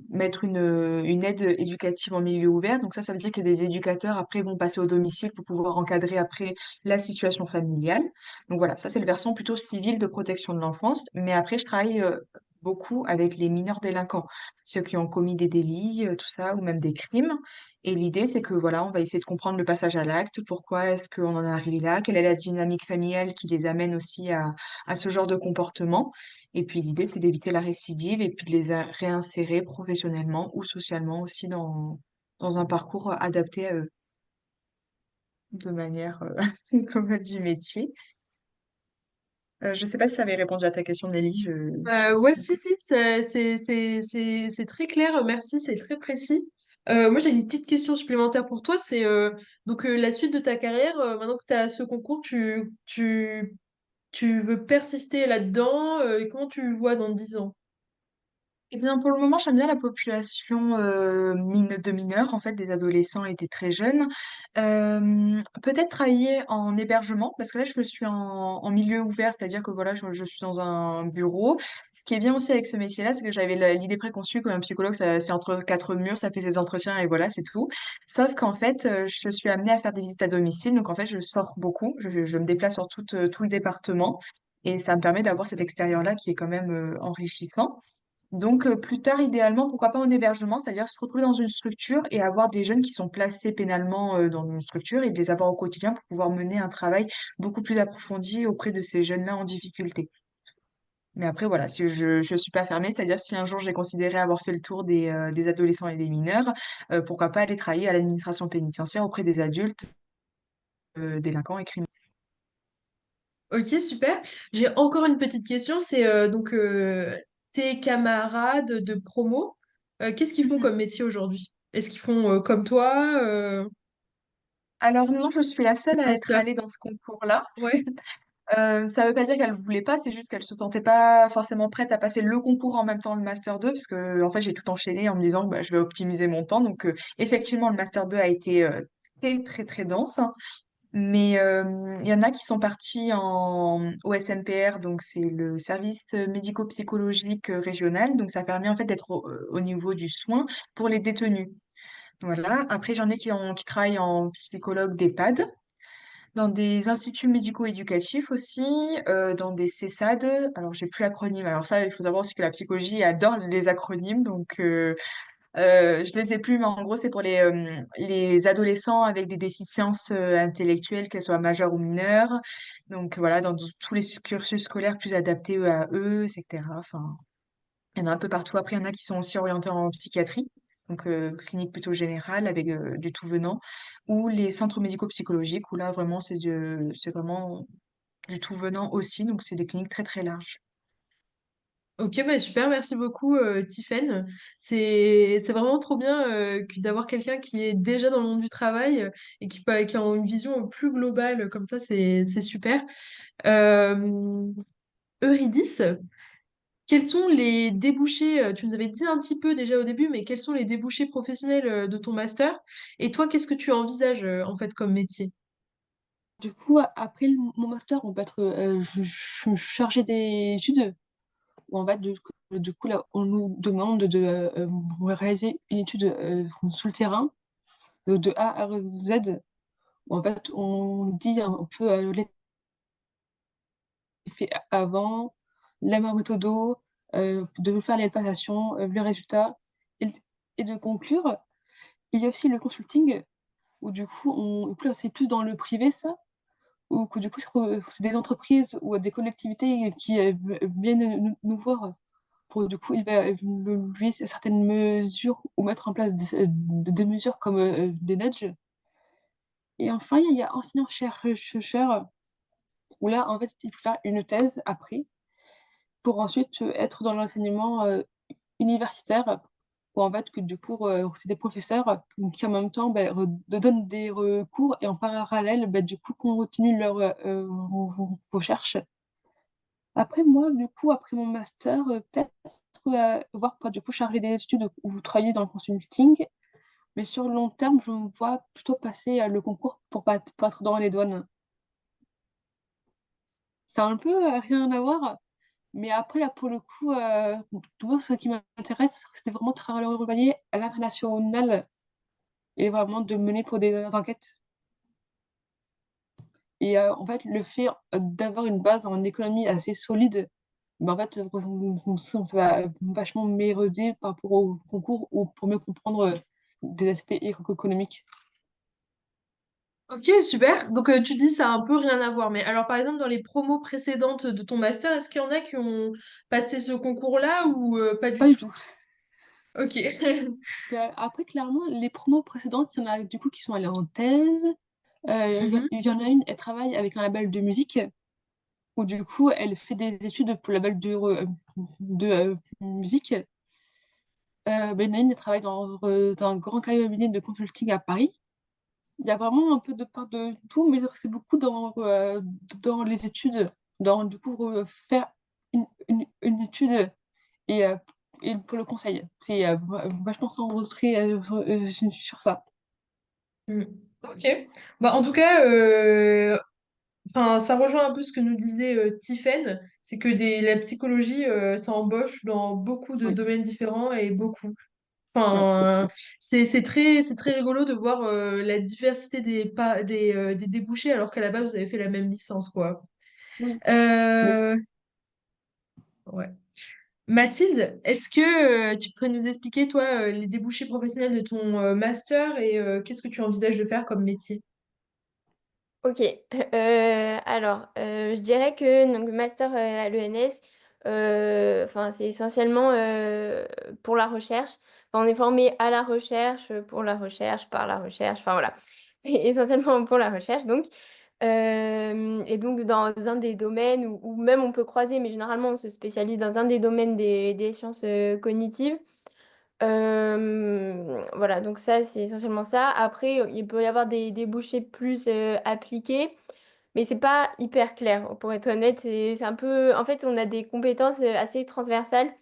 mettre une aide éducative en milieu ouvert. Donc ça veut dire que des éducateurs après vont passer au domicile pour pouvoir encadrer après la situation familiale. Donc voilà, ça c'est le versant plutôt civil de protection de l'enfance. Mais après, je travaille beaucoup avec les mineurs délinquants, ceux qui ont commis des délits, tout ça, ou même des crimes. Et l'idée, c'est que voilà, on va essayer de comprendre le passage à l'acte, pourquoi est-ce qu'on en est arrivé là, quelle est la dynamique familiale qui les amène aussi à ce genre de comportement. Et puis l'idée, c'est d'éviter la récidive et puis de les réinsérer professionnellement ou socialement aussi dans un parcours adapté à eux, de manière assez commode du métier. Je ne sais pas si ça avait répondu à ta question, Nelly. Ouais, si, si, c'est très clair, merci, c'est très précis. Moi, j'ai une petite question supplémentaire pour toi, c'est donc la suite de ta carrière, maintenant que tu as ce concours, tu veux persister là-dedans, et comment tu le vois dans 10 ans? Eh bien, pour le moment, j'aime bien la population de mineurs, en fait, des adolescents et des très jeunes. Peut-être travailler en hébergement, parce que là, je suis en milieu ouvert, c'est-à-dire que voilà, je suis dans un bureau. Ce qui est bien aussi avec ce métier-là, c'est que j'avais l'idée préconçue qu'un psychologue, c'est entre quatre murs, ça fait ses entretiens et voilà, c'est tout. Sauf qu'en fait, je suis amenée à faire des visites à domicile, donc en fait, je sors beaucoup, je me déplace sur tout le département, et ça me permet d'avoir cet extérieur-là qui est quand même enrichissant. Donc, plus tard, idéalement, pourquoi pas en hébergement, c'est-à-dire se retrouver dans une structure et avoir des jeunes qui sont placés pénalement dans une structure et de les avoir au quotidien pour pouvoir mener un travail beaucoup plus approfondi auprès de ces jeunes-là en difficulté. Mais après, voilà, si je suis pas fermée, c'est-à-dire si un jour j'ai considéré avoir fait le tour des adolescents et des mineurs, pourquoi pas aller travailler à l'administration pénitentiaire auprès des adultes délinquants et criminels. Ok, super. J'ai encore une petite question, c'est donc tes camarades de promo, qu'est-ce qu'ils font comme métier aujourd'hui? Est-ce qu'ils font comme toi, Alors non, je suis la tes seule à être masters? allée dans ce concours-là. Ouais. Ça veut pas dire qu'elle voulait pas, c'est juste qu'elle se sentait pas forcément prête à passer le concours en même temps le master 2 parce que en fait j'ai tout enchaîné en me disant que bah, je vais optimiser mon temps. Donc effectivement le master 2 a été très très très dense, hein. Mais il y en a qui sont partis au SMPR, donc c'est le service médico-psychologique régional. Donc ça permet en fait d'être au niveau du soin pour les détenus. Voilà. Après j'en ai qui travaillent en psychologue d'EHPAD dans des instituts médico-éducatifs aussi, dans des CESAD. Alors, j'ai plus l'acronyme. Alors ça, il faut savoir aussi que la psychologie adore les acronymes. Donc, Je les ai plus, mais en gros, c'est pour les adolescents avec des déficiences intellectuelles, qu'elles soient majeures ou mineures. Donc voilà, dans tous les cursus scolaires plus adaptés à eux, etc. Enfin, il y en a un peu partout. Après, il y en a qui sont aussi orientés en psychiatrie, donc clinique plutôt générale avec du tout venant, ou les centres médico-psychologiques, où là, vraiment, c'est vraiment du tout venant aussi. Donc, c'est des cliniques très, très larges. Ok, bah super, merci beaucoup, Tiffaine. C'est vraiment trop bien d'avoir quelqu'un qui est déjà dans le monde du travail et qui a une vision plus globale comme ça, c'est super. Euh, Eurydice, quels sont les débouchés, tu nous avais dit un petit peu déjà au début, mais quels sont les débouchés professionnels de ton master? Et toi, qu'est-ce que tu envisages en fait comme métier? Du coup, après mon master, on peut être chargé d'études, où en fait, du coup, là, on nous demande de réaliser une étude sur le terrain, de A à Z, où en fait, on dit un peu l'effet avant, la meilleure méthode, de faire les palpations, le résultat, et, et de conclure. Il y a aussi le consulting, où du coup, c'est plus dans le privé, ça, ou que du coup, c'est des entreprises ou des collectivités qui viennent nous voir pour du coup évaluer certaines mesures ou mettre en place des mesures comme des nudges. Et enfin, il y a enseignant-chercheur, où là, en fait, il faut faire une thèse après pour ensuite être dans l'enseignement universitaire, où en fait, que du coup, c'est des professeurs qui en même temps donnent des cours et en parallèle, du coup, continuent leur recherche. Après, moi, du coup, après mon master, peut-être voir pour du coup charger des études ou travailler dans le consulting, mais sur le long terme, je me vois plutôt passer le concours pour être dans les douanes. Ça a un peu rien à voir, mais après, là, pour le coup, moi, ce qui m'intéresse, c'était vraiment de travailler à l'international et vraiment de mener pour des enquêtes. Et en fait, le fait d'avoir une base en économie assez solide, en fait, ça va vachement m'éroder par rapport au concours ou pour mieux comprendre des aspects économiques. Ok, super. Donc tu dis ça a un peu rien à voir. Mais alors par exemple dans les promos précédentes de ton master, est-ce qu'il y en a qui ont passé ce concours-là ou pas du Pas du tout? tout. Ok. Après, clairement, les promos précédentes, il y en a du coup qui sont allés en thèse. Mhm. Il y en a une, elle travaille avec un label de musique, où du coup, elle fait des études pour le label de musique. Il y en a une, elle travaille dans un grand cabinet de consulting à Paris. Il y a vraiment un peu de part de tout, mais c'est beaucoup dans les études, dans du coup faire une étude et, euh, et pour le conseil. C'est vachement centré sur ça. Mm. Ok. Bah, en tout cas, enfin, ça rejoint un peu ce que nous disait Tiphaine, c'est que la psychologie, ça embauche dans beaucoup de Oui, domaines différents et beaucoup. ouais, Enfin, beaucoup. c'est très rigolo de voir la diversité des débouchés alors qu'à la base vous avez fait la même licence, quoi. Oui. Mais Euh, ouais. Mathilde, est-ce que tu pourrais nous expliquer, toi, les débouchés professionnels de ton master et qu'est-ce que tu envisages de faire comme métier? Ok, alors je dirais que donc, le master à l'ENS, enfin, c'est essentiellement pour la recherche. Enfin, on est formé à la recherche, pour la recherche, par la recherche, enfin voilà, c'est essentiellement pour la recherche. Donc, et donc dans un des domaines, où même on peut croiser, mais généralement on se spécialise dans un des domaines des sciences cognitives. Voilà, donc ça, c'est essentiellement ça. Après, il peut y avoir des débouchés plus appliqués, mais c'est pas hyper clair, pour être honnête. C'est un peu... En fait, on a des compétences assez transversales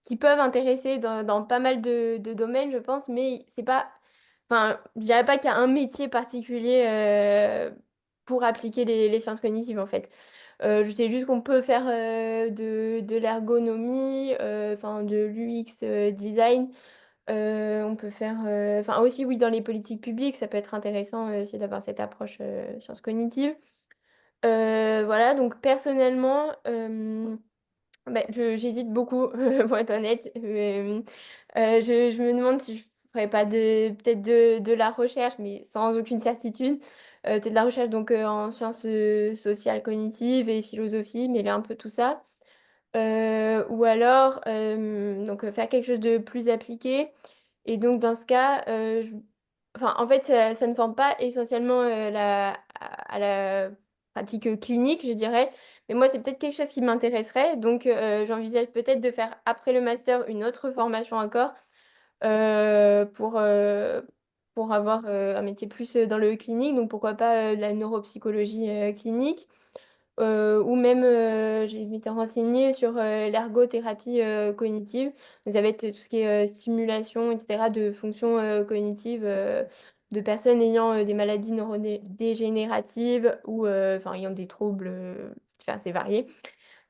qui peuvent intéresser dans pas mal de domaines, je pense, mais c'est pas... Enfin, je dirais pas qu'il y a un métier particulier pour appliquer les sciences cognitives, en fait. Je sais juste qu'on peut faire de l'ergonomie, enfin de l'UX design. On peut faire, enfin aussi oui dans les politiques publiques, ça peut être intéressant aussi d'avoir cette approche sciences cognitives. Voilà, donc personnellement, Ben, j'hésite beaucoup, pour être honnête. Je me demande si je ferais pas peut-être de la recherche, mais sans aucune certitude. Peut-être de la recherche donc en sciences sociales, cognitives et philosophie, mêler un peu tout ça. Ou alors donc faire quelque chose de plus appliqué. Et donc dans ce cas, enfin, en fait, ça ne forme pas essentiellement à la pratique clinique, je dirais. Mais moi, c'est peut-être quelque chose qui m'intéresserait. Donc j'envisage peut-être de faire après le master une autre formation encore pour avoir un métier plus dans le clinique. Donc pourquoi pas de la neuropsychologie clinique. Ou même, j'ai m'étais renseignée sur l'ergothérapie cognitive. Donc, ça va être tout ce qui est stimulation, etc., de fonctions cognitives de personnes ayant des maladies neurodégénératives ou enfin, ayant des troubles enfin, assez variés.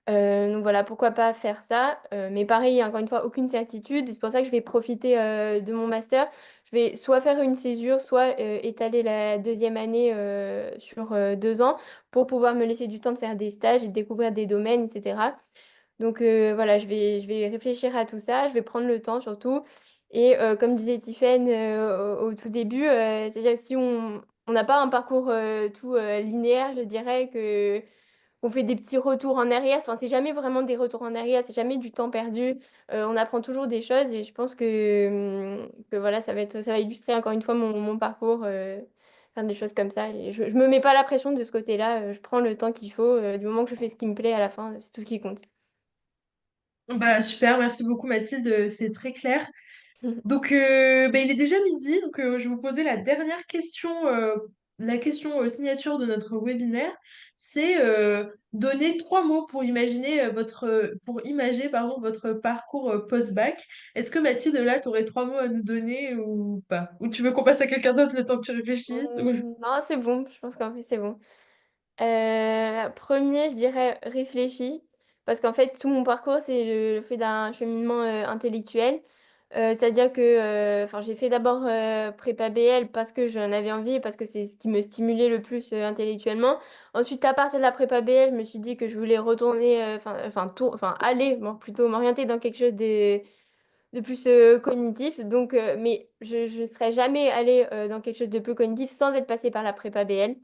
Donc voilà, pourquoi pas faire ça. Mais pareil, encore une fois, aucune certitude. Et c'est pour ça que je vais profiter de mon master. Je vais soit faire une césure, soit étaler la deuxième année sur 2 ans pour pouvoir me laisser du temps de faire des stages et de découvrir des domaines, etc. Donc voilà, je vais réfléchir à tout ça. Je vais prendre le temps surtout. Et comme disait Tiffaine au tout début, c'est-à-dire que si on n'a pas un parcours tout linéaire, je dirais que on fait des petits retours en arrière. Enfin, c'est jamais vraiment des retours en arrière, c'est jamais du temps perdu. On apprend toujours des choses et je pense que voilà, ça va illustrer encore une fois mon parcours, faire des choses comme ça. Et je me mets pas la pression de ce côté-là. Je prends le temps qu'il faut. Du moment que je fais ce qui me plaît à la fin, c'est tout ce qui compte. Bah super, merci beaucoup Mathilde, c'est très clair. Donc bah, il est déjà midi, donc je vais vous poser la dernière question, la question signature de notre webinaire. C'est donner 3 mots pour imaginer pour imager pardon, votre parcours post-bac. Est-ce que Mathilde, là, tu aurais 3 mots à nous donner ou pas? Ou tu veux qu'on passe à quelqu'un d'autre le temps que tu réfléchisses Non, c'est bon. Je pense qu'en fait, c'est bon. Premier, je dirais réfléchi, parce qu'en fait, tout mon parcours, c'est le fait d'un cheminement intellectuel. C'est-à-dire que enfin, j'ai fait d'abord prépa BL parce que j'en avais envie, parce que c'est ce qui me stimulait le plus intellectuellement. Ensuite, à partir de la prépa BL, je me suis dit que je voulais retourner, enfin, aller, bon, plutôt m'orienter dans quelque chose de plus cognitif. Donc, mais je ne serais jamais allée dans quelque chose de plus cognitif sans être passée par la prépa BL.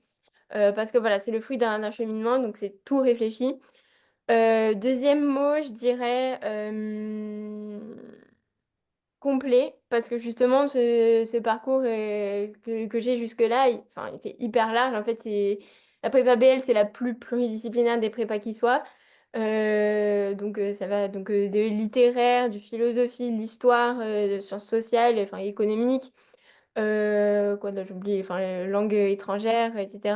Parce que voilà, c'est le fruit d'un cheminement, donc c'est tout réfléchi. Deuxième mot, je dirais complet, parce que justement, ce parcours que j'ai jusque-là, enfin, il était hyper large. En fait, la prépa BL, c'est la plus pluridisciplinaire des prépas qui soit. Donc, ça va donc, de littéraire, du philosophie, de l'histoire, de sciences sociales, enfin, économiques, quoi d'autre, j'oublie, enfin, langue étrangère, etc.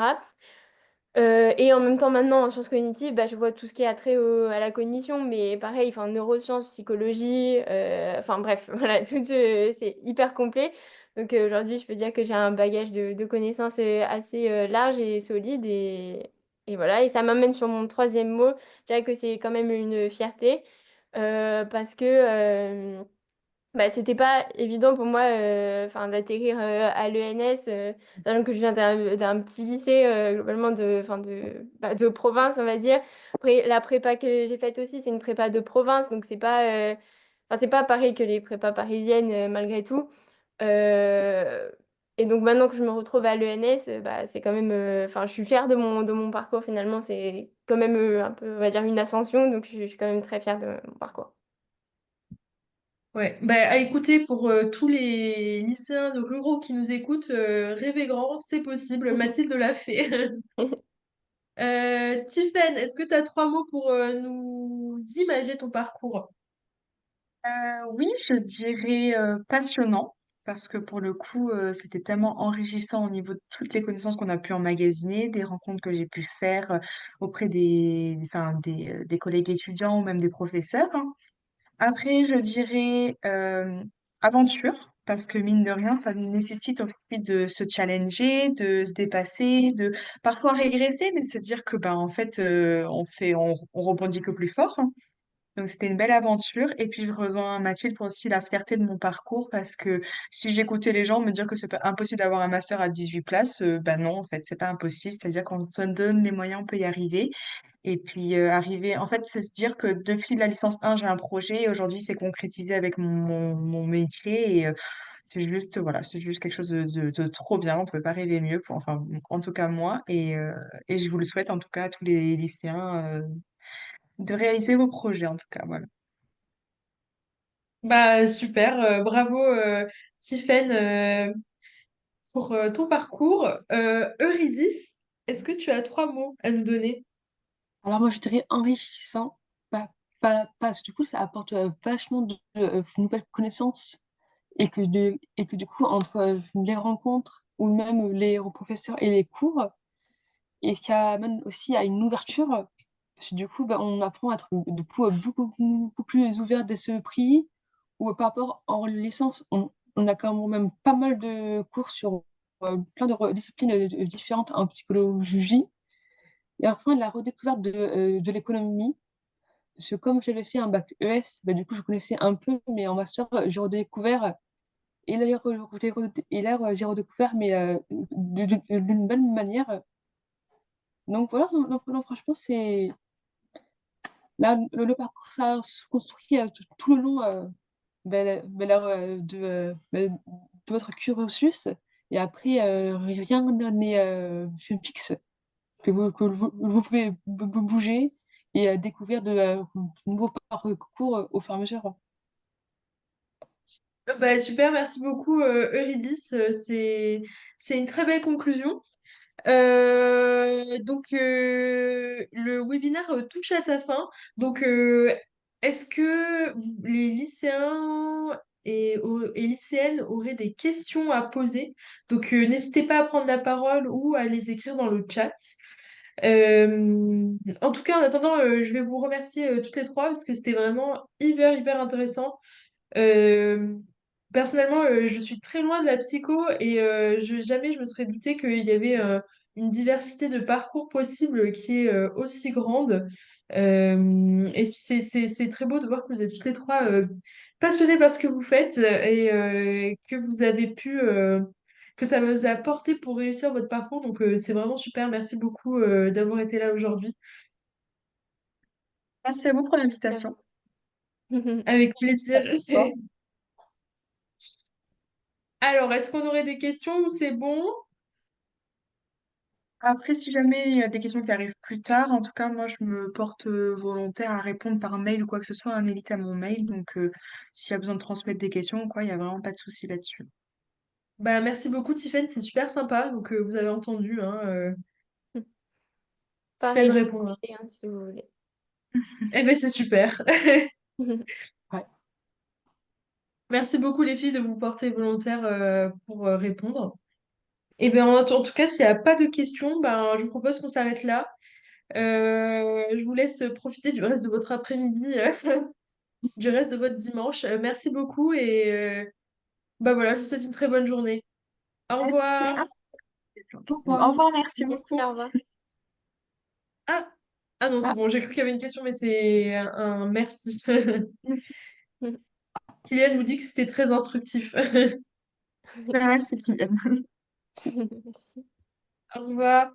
Et en même temps, maintenant, en sciences cognitives, bah, je vois tout ce qui est attrait à la cognition, mais pareil, enfin, neurosciences, psychologie, enfin bref, voilà, tout, c'est hyper complet. Donc aujourd'hui, je peux dire que j'ai un bagage de connaissances assez large et solide, et voilà. Et ça m'amène sur mon troisième mot. Je dirais que c'est quand même une fierté, parce que bah, c'était pas évident pour moi enfin, d'atterrir à l'ENS, sachant que je viens d'un petit lycée globalement de province, on va dire. Après, la prépa que j'ai faite aussi, c'est une prépa de province, donc enfin, c'est pas pareil que les prépas parisiennes malgré tout. Euh, et donc maintenant que je me retrouve à l'ENS, bah, c'est quand même, enfin, je suis fière de mon parcours finalement. C'est quand même un peu, on va dire, une ascension, donc je suis quand même très fière de mon parcours. Ouais, bah à écouter pour tous les lycéens de ruraux qui nous écoutent, rêver grand, c'est possible, Mathilde l'a fait. Tiffaine, est-ce que tu as 3 mots pour nous imager ton parcours? Oui, je dirais passionnant, parce que pour le coup, c'était tellement enrichissant au niveau de toutes les connaissances qu'on a pu emmagasiner, des rencontres que j'ai pu faire auprès des collègues étudiants ou même des professeurs, hein. Après, je dirais aventure, parce que mine de rien, ça nécessite aussi de se challenger, de se dépasser, de parfois régresser, mais de se dire que ben en fait, on rebondit que plus fort, hein. Donc c'était une belle aventure. Et puis je rejoins Mathilde pour aussi la fierté de mon parcours, parce que si j'écoutais les gens me dire que c'est pas impossible d'avoir un master à 18 places, ben non, en fait, c'est pas impossible. C'est-à-dire qu'on se donne les moyens, on peut y arriver. Et puis arriver, en fait, c'est se dire que depuis la licence 1, j'ai un projet et aujourd'hui, c'est concrétisé avec mon métier. Et c'est juste, voilà, c'est juste quelque chose de trop bien. On peut pas rêver mieux, enfin, en tout cas moi. Et je vous le souhaite en tout cas à tous les lycéens de réaliser vos projets, en tout cas, voilà. Bah super, bravo Tiffaine pour ton parcours. Eurydice, est-ce que tu as trois mots à nous donner? Alors moi, je dirais enrichissant, parce que du coup, ça apporte vachement de nouvelles connaissances et que du coup, entre les rencontres ou même les professeurs et les cours, et ça amène aussi à une ouverture, parce que du coup, bah, on apprend à être du coup, beaucoup plus ouvert d'esprit, ou par rapport en licence, on a quand même pas mal de cours sur plein de disciplines différentes en psychologie, et enfin la redécouverte de l'économie, parce que comme j'avais fait un bac ES, bah, du coup je connaissais un peu, mais en master, j'ai redécouvert, et là, j'ai redécouvert, mais d'une bonne manière. Donc voilà, non, franchement, c'est là, le parcours, ça se construit tout le long de votre cursus. Et après, rien n'est fixe, vous pouvez bouger et découvrir de nouveaux parcours au fur et à mesure. Bah super, merci beaucoup Eurydice. C'est une très belle conclusion. Le webinaire touche à sa fin. Donc, est-ce que les lycéens et lycéennes auraient des questions à poser? Donc, n'hésitez pas à prendre la parole ou à les écrire dans le chat. En tout cas, en attendant, je vais vous remercier toutes les trois parce que c'était vraiment hyper intéressant. Euh, Personnellement, je suis très loin de la psycho et jamais je me serais douté qu'il y avait une diversité de parcours possibles qui est aussi grande. Et puis c'est très beau de voir que vous êtes toutes les trois passionnées par ce que vous faites et que vous avez pu, que ça vous a porté pour réussir votre parcours. Donc c'est vraiment super. Merci beaucoup d'avoir été là aujourd'hui. Merci à vous pour C'est l'invitation. bon. Avec plaisir. Bon. Alors, est-ce qu'on aurait des questions ou c'est bon? Après, si jamais il y a des questions qui arrivent plus tard, en tout cas, moi, je me porte volontaire à répondre par mail ou quoi que ce soit, un élite à mon mail. Donc, s'il y a besoin de transmettre des questions ou quoi, il n'y a vraiment pas de souci là-dessus. Bah, merci beaucoup, Tiffen, c'est super sympa. Donc, vous avez entendu, hein, Tiffen Pareil de mon répondra. côté, hein, si vous voulez. Eh ben, c'est super. Ouais. Merci beaucoup, les filles, de vous porter volontaire pour répondre. Et ben, en tout cas, s'il n'y a pas de questions, ben, je vous propose qu'on s'arrête là. Je vous laisse profiter du reste de votre après-midi, du reste de votre dimanche. Merci beaucoup et bah voilà, je vous souhaite une très bonne journée. Au revoir. Au revoir, merci Merci, beaucoup. au revoir. Ah, ah non, c'est Ah, bon, j'ai cru qu'il y avait une question, mais c'est un merci. Kylian nous dit que c'était très instructif. Merci, Kylian. Merci. Au revoir.